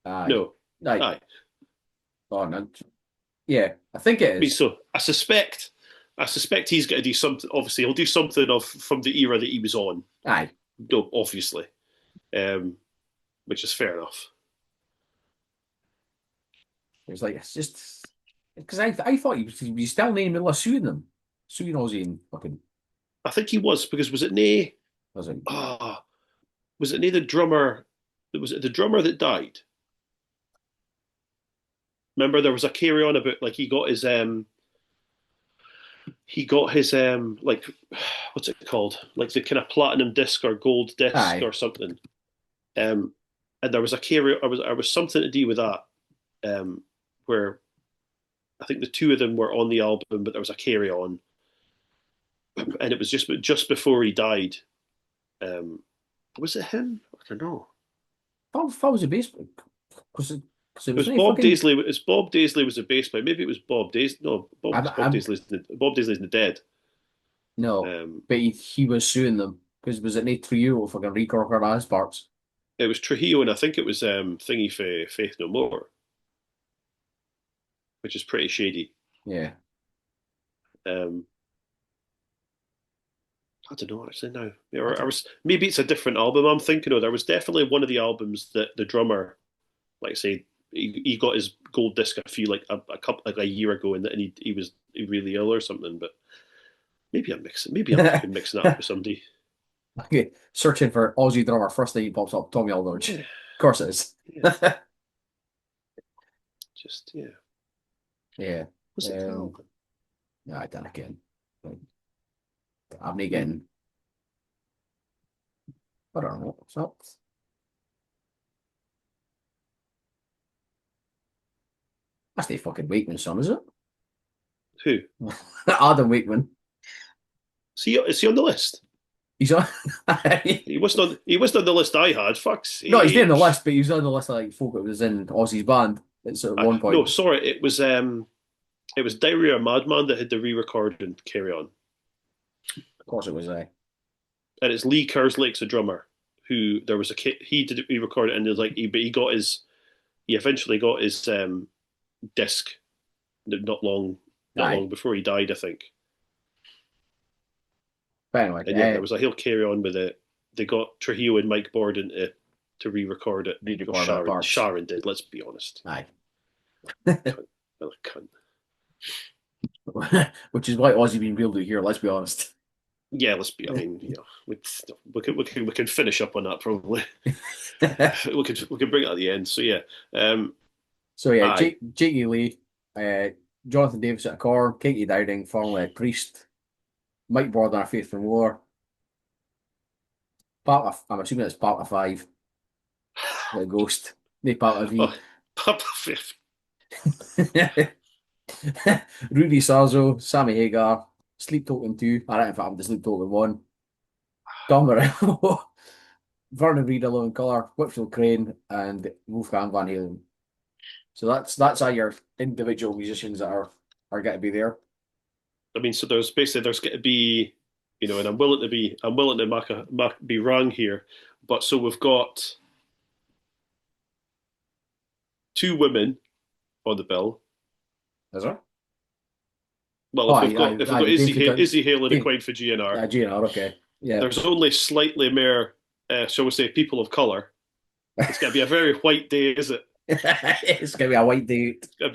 Aye. No. Aye. Oh no. Yeah, I think it is. I mean, so I suspect he's going to do something. Obviously, he'll do something from the era that he was on. Aye. No, obviously, which is fair enough. It's like, it's just because I thought he was still in the middle of suing Ozzy and fucking. I think he was, because was it Nay? Was it? Was it Nay the drummer? Was it the drummer that died? Remember, there was a carry on about like he got his like, what's it called? Like the kind of platinum disc or gold disc. Aye. Or something. And there was a carry. I was something to do with that. Where I think the two of them were on the album, but there was a carry on, and it was just before he died. Was it him? I don't know. That was a bass. It was Bob Daisley. Bob Daisley was a bass player. Maybe it was Bob Daisley. No, Bob Daisley's not dead. No, but he was suing them because was it Nate Trujillo fucking record his parts? It was Trujillo, and I think it was Thingy for Faith No More, which is pretty shady. Yeah. I don't know actually now. Maybe it's a different album I'm thinking of. There was definitely one of the albums that the drummer, like say, he got his gold disc a year ago, and he was really ill or something. But maybe I'm mixing that up with somebody. Okay, searching for Ozzy drummer. First thing he pops up, Tommy Aldridge. Of course it is. Yeah. Just yeah. Yeah. What's it called? Yeah, I done again. I'm not getting. I don't know what's up. That's the fucking Wakeman son, is it? Who? Adam Wakeman. Is he on the list? He's on. He wasn't on the list I had. Fuck's sake. No, he's not on the list, but he was on the list of like folk that was in Ozzy's band. It's at one point. No, sorry, it was Diary of a Madman that had the re-record and Carry On. Of course it was. And it's Lee Kerslake's a drummer who there was a kid he did re-record it and it was like he eventually got his disc not long before he died, I think. But anyway, and yeah, there was a He'll Carry On with it. They got Trujillo and Mike Borden to re-record it. Sharon did. Let's be honest. Aye. Cunt. Which is why Ozzy being real to here. Let's be honest. Yeah, let's be. I mean, we can finish up on that probably. we can bring it at the end. So yeah. Jakey Lee, Jonathan Davis at a core, Katie Dowding, formerly a Priest, Mike Borden, Faith from War. I'm assuming it's part of 5. The Ghost. No part of V. Part of 5. Rudy Sarzo, Sammy Hagar, Sleep Token 2. I reckon if I'm the Sleep Token 1. Tom Morello, Vernon Reid, A Living Colour, Whitfield Crane, and Wolfgang Van Halen. So that's all your individual musicians that are going to be there. I mean, so there's going to be, and I'm willing to be wrong here, but so we've got 2 women on the bill. Is there? Well, if we've got Izzy Hale and Quaid for GNR. Yeah, GNR, okay. Yeah. There's only slightly more, shall we say, people of colour. It's going to be a very white day, is it? It's going to be a white day. It's going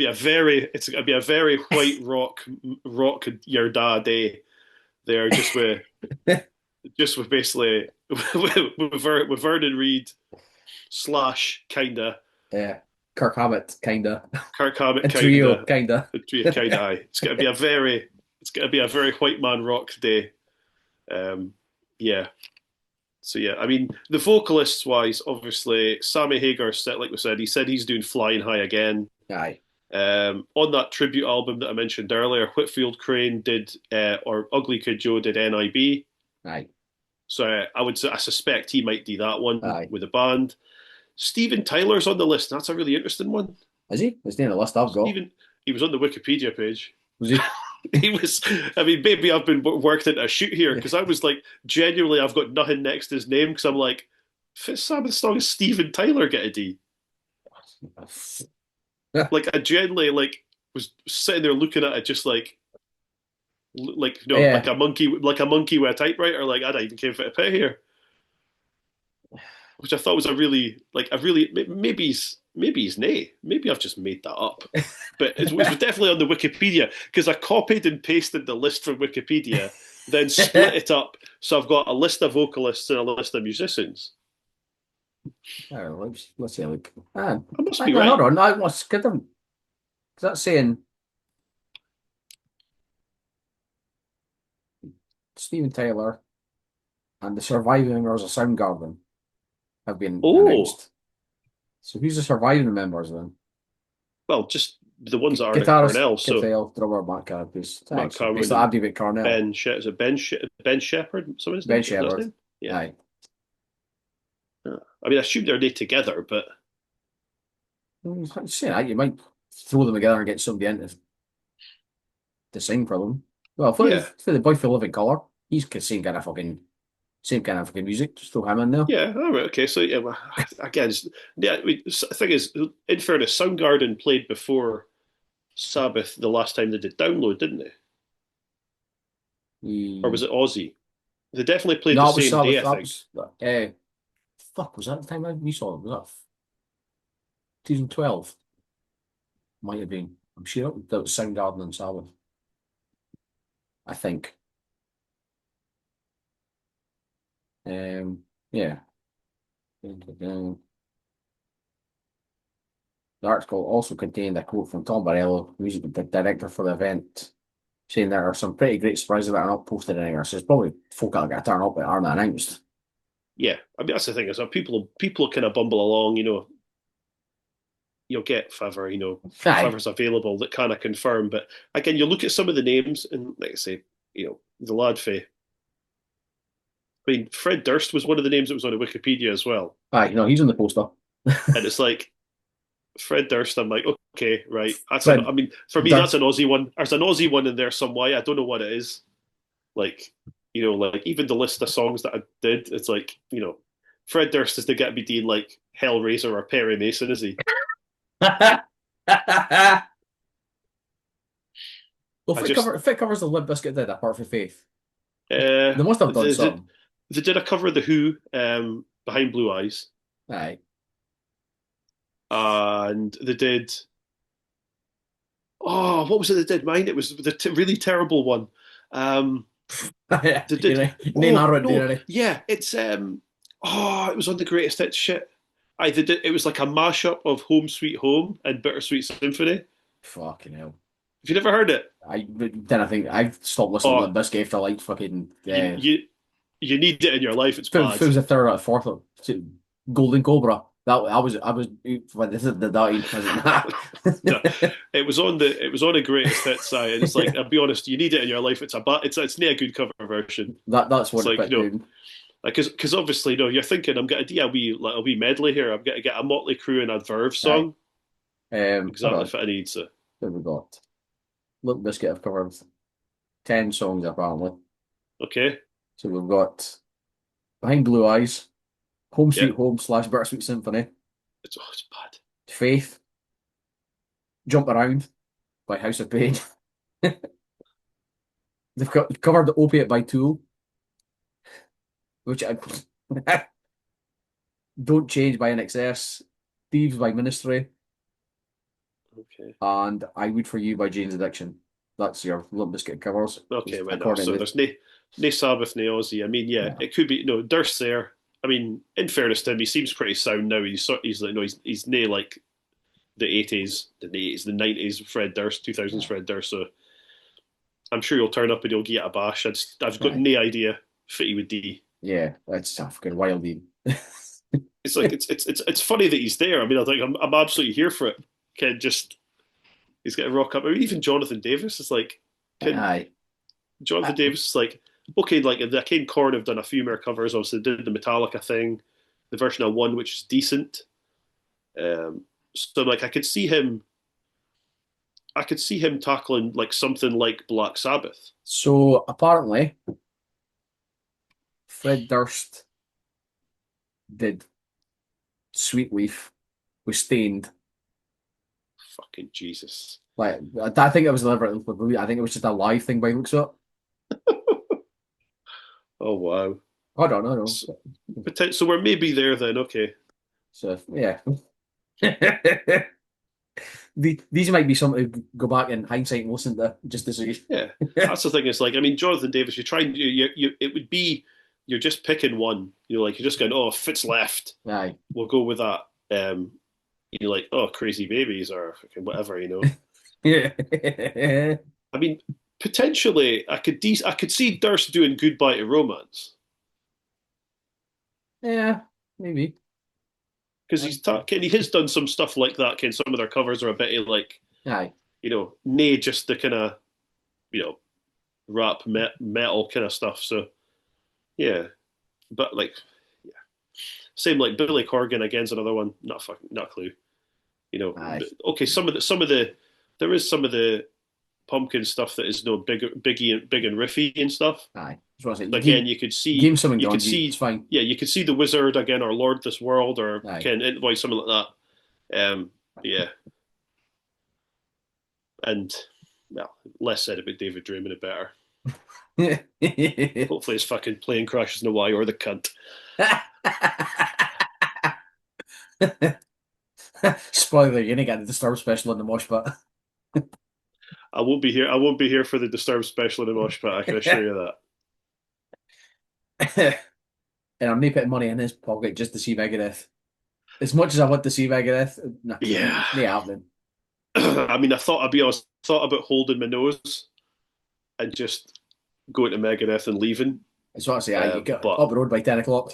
to be a very white rock your dad day. There, just with basically with Vernon Reid / kinda. Yeah. Kirk Hammett, kinda. Trio, kinda. It's going to be a very white man rock day. Yeah. So yeah, I mean, the vocalists wise, obviously, Sammy Hagar said, like we said, he said he's doing Flying High again. Aye. On that tribute album that I mentioned earlier, Whitfield Crane did, or Ugly Kid Joe did NIB. Aye. So I suspect he might do that one with a band. Steven Tyler's on the list. That's a really interesting one. Is he? He's on the list I've got. He was on the Wikipedia page. Was he? He was. I mean, maybe I've been worked into a shoot here because I was like, genuinely, I've got nothing next to his name because I'm like, if Sabbath song is Steven Tyler get a D? Like I genuinely was sitting there looking at it just like a monkey with a typewriter. Like I don't even care if it put here. Which I thought was maybe he's nay. Maybe I've just made that up. But it was definitely on the Wikipedia because I copied and pasted the list from Wikipedia, then split it up. So I've got a list of vocalists and a list of musicians. Let's see. I must be right. Hold on. I was kidding. Is that saying Steven Tyler and the surviving members of Soundgarden have been announced? So who's the surviving members then? Well, just the ones that are in Cornell. So drummer, Matt Carapis. Abdi McCarnell. Is it Ben Shepherd? Ben Shepherd. Yeah. Aye. I mean, I assume they're together, but you might throw them together and get somebody in to sing for them. Well, for the Boy for Living Colour, he's the same kind of fucking music. Just throw him in there. Yeah, all right, okay. So yeah, well, again, the thing is, in fairness, Soundgarden played before Sabbath the last time they did Download, didn't they? Or was it Ozzy? They definitely played the same day, I think. Was that the time we saw them? Was that 2012? Might have been. I'm sure that was Soundgarden and Sabbath. I think. Yeah. The article also contained a quote from Tom Morello, music director for the event, saying there are some pretty great surprises that are not posted anywhere. So it's probably folk that are going to turn up that aren't announced. Yeah, I mean that's the thing is that people kind of bumble along, you'll get favors available that kind of confirm. But again, you look at some of the names and like I say, the lad for. I mean, Fred Durst was one of the names that was on the Wikipedia as well. Aye, he's on the poster. And it's like, Fred Durst, I'm like, Okay, right. But I mean, for me, that's an Ozzy one. There's an Ozzy one in there some way. I don't know what it is. Like, like even the list of songs that I did, it's like, Fred Durst is the get to be Dean like Hellraiser or Perry Mason, is he? well, I if it covers the Limp Bizkit did, apart from Faith, uh, they must have done they, something. they did a cover of The Who, Behind Blue Eyes, Aye. and they did. Oh, what was it they did? Mine, it was the really terrible one. They did. Name Oh Aaron, no, yeah, it's Oh, it was on the greatest hits shit. I did it. It was like a mashup of Home Sweet Home and Bittersweet Symphony. Fucking hell. Have you never heard it? I think I stopped listening to Oh, Limp Bizkit after like fucking you need it in your life. It's It bad. was a third or a fourth of Golden Cobra. That I was well, this is the dying, isn't No, that? it was on a greatest hits side, and it's like, I'll be honest, you need it in your life. It's not a good cover version. That's It's what it like, put down. like because obviously, you're thinking I'm getting a wee medley here. I'm going to get a Motley Crue and a Verve Right. song. Exactly what I need. So What have we got? Limp Bizkit have covered 10 songs apparently. okay, So we've got Behind Blue Eyes, Home yeah, Sweet Home / Bittersweet Symphony, it's bad. Faith, Jump Around by House of Pain. They've covered Opiate by Tool, which I Don't Change by NXS, Thieves by Ministry, Okay, and I Would For You by Jane's Addiction. That's your Limp Bizkit covers. okay, well, no. According So to there's no Sabbath, no Ozzy. I mean, yeah, yeah. it could be no Durst there. I mean, in fairness to him, he seems pretty sound now. He's like, no, he's near like the 90s Fred Durst, 2000s Fred Durst. So I'm sure he'll turn up and he'll get a bash. I've got Right. no idea if he would do. Yeah, that's a fucking wild. It's like it's funny that he's there. I mean, I think I'm absolutely here for it. Can just he's got to rock up. I mean, even Jonathan Davis is like, Aye. Jonathan Davis is like, okay, like the Kane Corn have done a few more covers. Obviously, they did the Metallica thing, the version of One, which is decent. So like I could see him tackling like something like Black Sabbath. So apparently, Fred Durst did Sweet Leaf with Stained. Fucking Jesus. Like I think it was deliberate. I think it was just a live thing by the looks of it. Oh wow. I don't know. So we're maybe there then. Okay. So yeah. These might be something to go back in hindsight and listen to just to see. Yeah, that's the thing. It's like, I mean, Jonathan Davis. You try and it would be you're just picking one. Like you're just going, oh, if it's left, Aye. we'll go with that. You're like, oh, Crazy Babies or whatever. Yeah. I mean, potentially, I could see Durst doing Goodbye to Romance Yeah, maybe. because he has done some stuff like that. Some of their covers are a bit like, Aye. nay, just the kind of, rap metal kind of stuff. So, yeah, but like, yeah, same like Billy Corgan again's another one. Not a clue. Aye. Okay, some of the there is some of the Pumpkin stuff that is big and riffy and stuff. Aye. Again, you could see it's fine. Yeah, you could see the Wizard again, or Lord This World, or Ken Invoice, something like that. Yeah, and well, less said about David Draymond, the better. Hopefully, his fucking plane crashes in Hawaii or the cunt. Spoiler: you're gonna get the Disturbed special in the Mosh pit. I won't be here. I won't be here for the Disturbed special in the Mosh pit. I can assure you that. And I'm not putting money in his pocket just to see Megadeth. As much as I want to see Megadeth, yeah, happening. I mean, I thought about holding my nose and just going to Megadeth and leaving. It's what I say. You got up the road by 10 o'clock.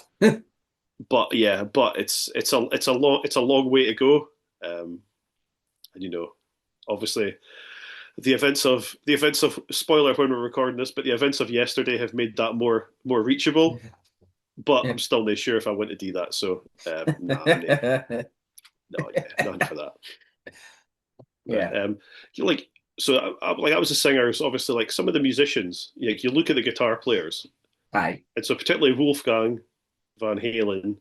But it's a long way to go, and obviously the events of spoiler when we're recording this, but the events of yesterday have made that more reachable. But I'm still not sure if I want to do that. So none for that. Yeah. Like so, I was a singer. So obviously, like some of the musicians, like you look at the guitar players, Aye. and so particularly Wolfgang Van Halen,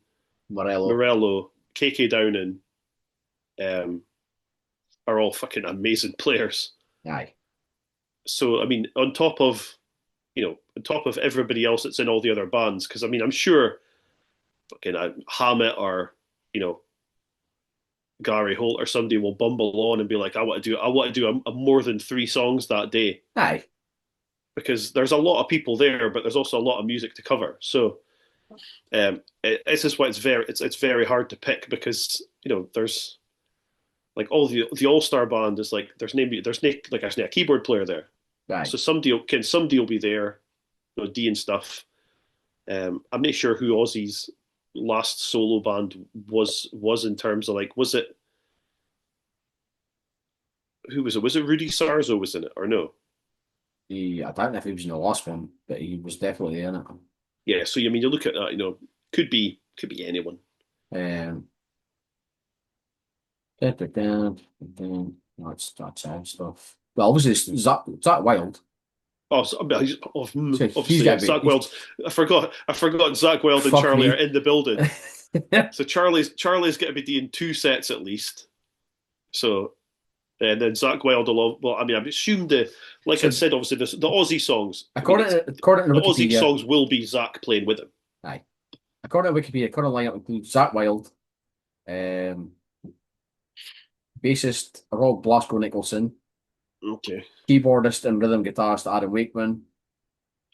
Morello. Morello, KK Downing, um, are all fucking amazing players. Aye. So I mean, on top of everybody else that's in all the other bands, because I mean, I'm sure fucking Hammett or you know Gary Holt or somebody will bumble on and be like, I want to do a more than 3 songs that day. Aye. Because there's a lot of people there, but there's also a lot of music to cover. So it's just why it's very hard to pick because there's like all the All Star band is like there's like actually a keyboard player there. Aye. So somebody will be there, D and stuff. I'm not sure who Ozzy's last solo band was in terms of like was it who was it? Was it Rudy Sarzo was in it or no? I don't know if he was in the last one, but he was definitely in it. Yeah, so I mean, you look at that, could be anyone. That's sad stuff. Well, obviously, it's Zach Wild. Oh, obviously, So Zach Wild. I forgot Zach Wild and Charlie are in the building. So Charlie's going to be doing 2 sets at least. So, and then Zach Wild will. Well, I mean, I've assumed like I said, obviously, the Aussie songs. According to the Wikipedia, Aussie songs will be Zach playing with him. Aye. According to Wikipedia, current lineup includes Zach Wild, bassist Rob Blasco Nicholson, Okay. keyboardist and rhythm guitarist Adam Wakeman.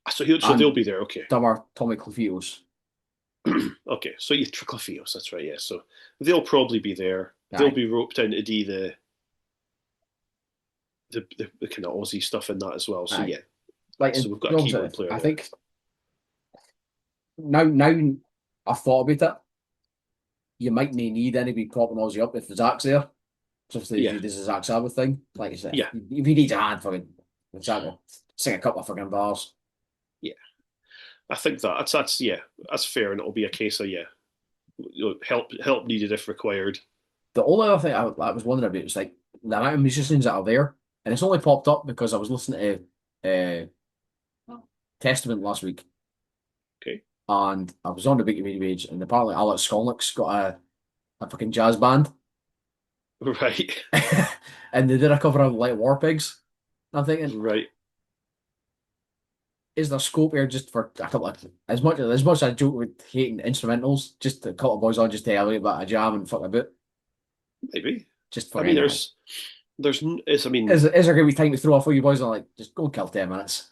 So they'll be there. Okay. Drummer Tommy Clufios. Okay, so you Clufios, that's right. Yeah, so they'll probably be there. Aye. They'll be roped into the kind of Aussie stuff in that as well. So Aye. yeah, so we've got a keyboard player. I think now I've thought about it. You might need anybody propping Aussie up if Zach's there. So if this is a Zach Sabbath thing, like I said, if he needs a hand, fucking exactly, sing a couple of fucking bars. Yeah, I think that's fair, and it'll be a case of help needed if required. The only other thing I was wondering about was like the amount of musicians that are there, and it's only popped up because I was listening to Testament last week. Okay. And I was on the Wikipedia page, and apparently Alex Skolnick's got a fucking jazz band. Right. And they did a cover of like War Pigs. I'm thinking, right. Is there scope here just for a couple of as much as I joke with hating instrumentals, just a couple of boys on just to have a bit of jam and fuck a bit? Maybe. Just for I mean, is there gonna be time to throw off all you boys and like just go kill 10 minutes?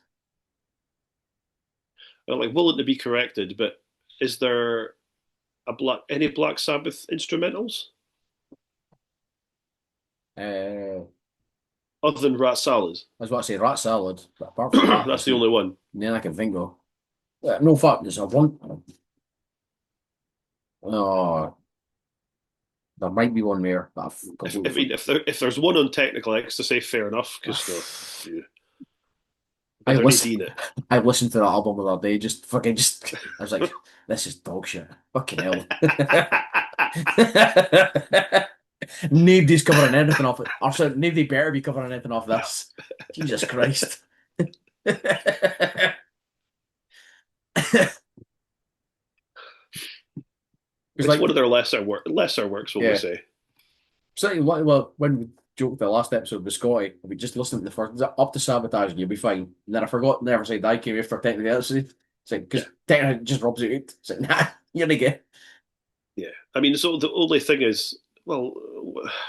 I'm like willing to be corrected, but is there any Black Sabbath instrumentals? Other than Rat Salad. I was about to say Rat Salad, but apart from that, that's the only one. Then I can think of. No fuck, there's a one. Oh, there might be one there. But if there's one on Technical Ecstasy, fair enough. Because I listened to that album the other day. I was like, this is dog shit. Fucking hell. Nobody's covering anything off it. Also, nobody better be covering anything off this. Jesus Christ. It's like one of their lesser works, will we say? So, well, when we joked the last episode with Scotty, we just listened to the first up to Sabotage and you'll be fine. And then I forgot Never Say Die came after Technically Ecstasy. It's like, because Technically just robs it out. It's like, nah, you're gonna get. Yeah, I mean, so the only thing is, well,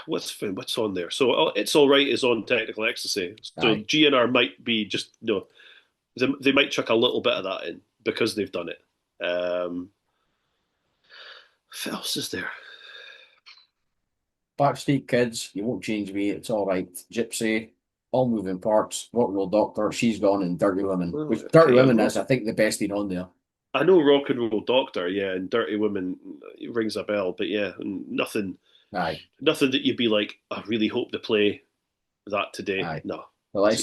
what's on there? So It's All Right is on Technical Ecstasy. So GNR might be just they might chuck a little bit of that in because they've done it. What else is there? Backstreet Kids, You Won't Change Me, It's All Right, Gypsy, All Moving Parts, Rock and Roll Doctor, She's Gone, and Dirty Women. Which Dirty Women is, I think, the best thing on there. I know Rock and Roll Doctor, and Dirty Women rings a bell, but nothing. Aye. Nothing that you'd be like, I really hope to play that today. Aye. No. Well, like I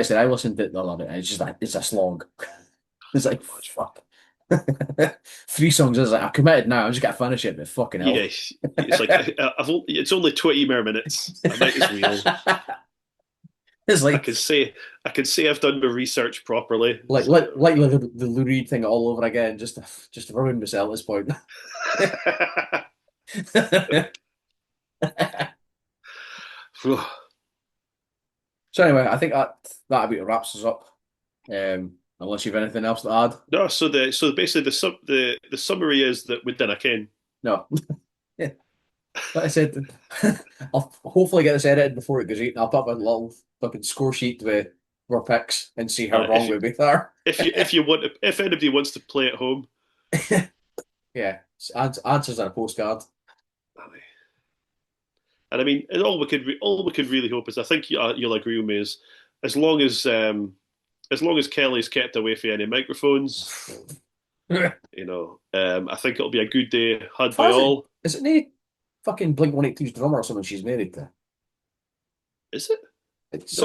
said, I listened to it the other day. It's a slog. It's like, fuck. 3 songs is like, I'm committed now. I'm just gonna finish it, but fucking hell. Yeah, it's like it's only 20 more minutes. I might as well. It's I like can say I've done my research properly. like the Lou Reed thing all over again, just to ruin myself at this point. So anyway, I think that about wraps us up. Unless you've anything else to add. No, so basically the summary is that we didn't ken. No. Yeah. Like I said, I'll hopefully get this edited before it goes out. I'll put up a little fucking score sheet with our picks and see how wrong we both are. If anybody wants to play at home. Yeah, answers on a postcard. And I mean, and all we could really hope is, I think you'll agree with me, is as long as Kelly's kept away from any microphones, I think it'll be a good day had by all. Is it no fucking Blink-182's drummer or something she's married to? Is it? It's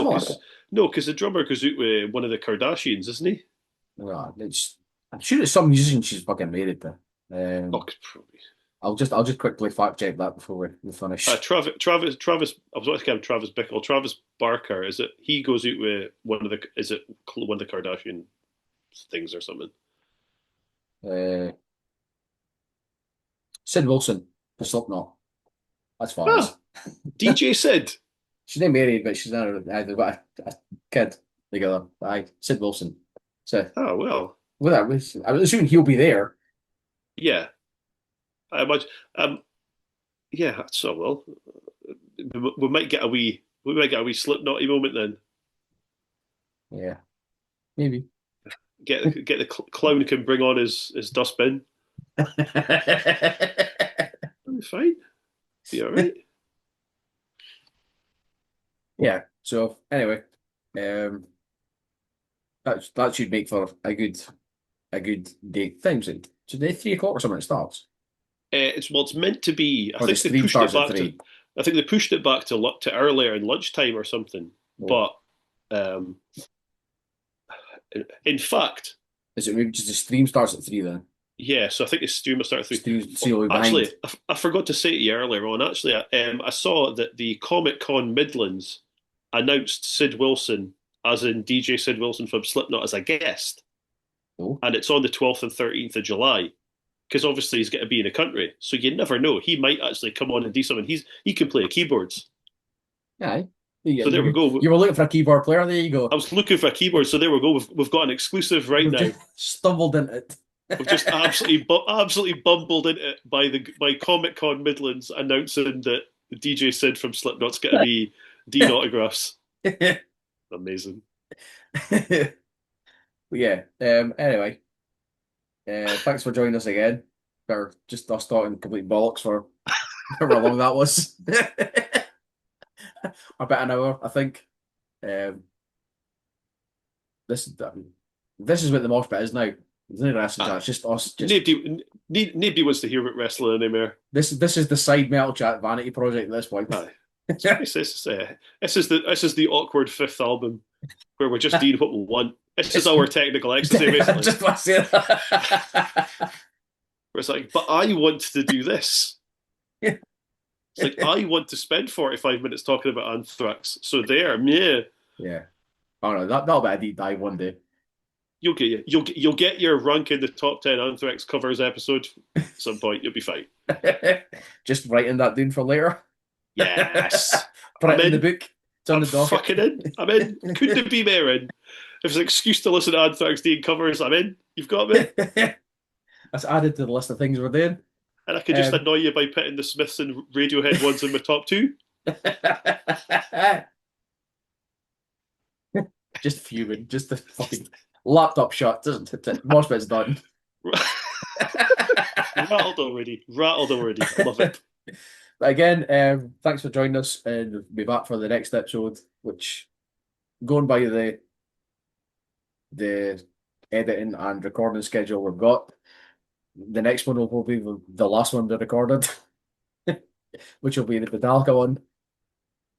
no, because the drummer goes out with one of the Kardashians, isn't he? No, I'm sure it's some musician she's fucking married to. Probably. I'll just quickly fact check that before we finish. Travis. I was about to call him Travis Bickle. Travis Barker. Is it? He goes out with one of the. Is it one of the Kardashian things or something? Sid Wilson for Slipknot. That's fine. DJ Sid. She's not married, but she's not. They've got a kid together. Sid Wilson. So. Oh well. Well, I was assuming he'll be there. Yeah. I imagine. Yeah. So well, we might get a wee Slipknotty moment then. Yeah. Maybe. Get the clown can bring on his dustbin. It'll be fine. Be all right. Yeah. So anyway, that should make for a good day. Time's it today, 3 o'clock or something. It starts. It's meant to be. I think they pushed it back to. I think they pushed it back to earlier in lunchtime or something. Oh. But in fact, is it maybe just the stream starts at 3 then? Yeah, so I think the stream will start at 3. Actually, I forgot to say to you earlier on. Actually, I saw that the Comic Con Midlands announced Sid Wilson, as in DJ Sid Wilson from Slipknot, as a guest, and it's on the 12th and 13th of July. Because obviously he's going to be in the country, so you never know. He might actually come on and do something. He can play keyboards. Yeah. So there we go. You were looking for a keyboard player. There you go. I was looking for a keyboard, so there we go. We've got an exclusive right now. Stumbled into it. We've just absolutely bumbled into it by Comic Con Midlands announcing that DJ Sid from Slipknot's going to be Dean autographs. Amazing. Yeah. Anyway. Thanks for joining us again. For just us talking complete bollocks for however long that was. About an hour, I think. This is what the Mosh Pit is now. There's no wrestling chat. It's just us. Nobody wants to hear about wrestling anymore. This is the side metal chat vanity project at this point. This is the awkward 5th album where we're just doing what we want. This is our technical ecstasy, basically. Just want to say that. Where it's like, but I want to do this. Yeah. It's like, I want to spend 45 minutes talking about Anthrax. So there, yeah. Yeah. Oh no, that'll be a deep dive one day. You'll get your rank in the top 10 Anthrax covers episode at some point. You'll be fine. Just writing that down for later. Yes. Put it in the book. It's on the docket. Fucking in. I'm in. Couldn't be more in. If it's an excuse to listen to Anthrax doing covers, I'm in. You've got me. That's added to the list of things we're doing. And I could just annoy you by putting the Smiths and Radiohead ones in my top 2. Just fuming. Just the fucking laptop shut, doesn't it? Mosh Pit's done. Rattled already. Love it. But again, thanks for joining us, and we'll be back for the next episode, which, going by the editing and recording schedule we've got, the next one will probably be the last one we recorded, which will be the Metallica one.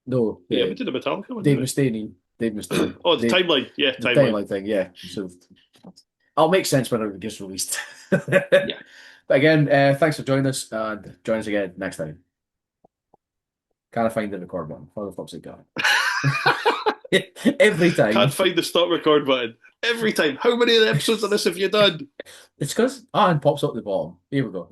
No, yeah, we did a Metallica one. Dave Mustaine. Oh, the timeline. Yeah, timeline thing. Yeah. So It'll make sense when it gets released. Yeah. But again, thanks for joining us, and join us again next time. Can't find the record button. How the fuck's it going? Every time. Can't find the stop record button. Every time. How many episodes of this have you done? It's because and pops up the bottom. Here we go.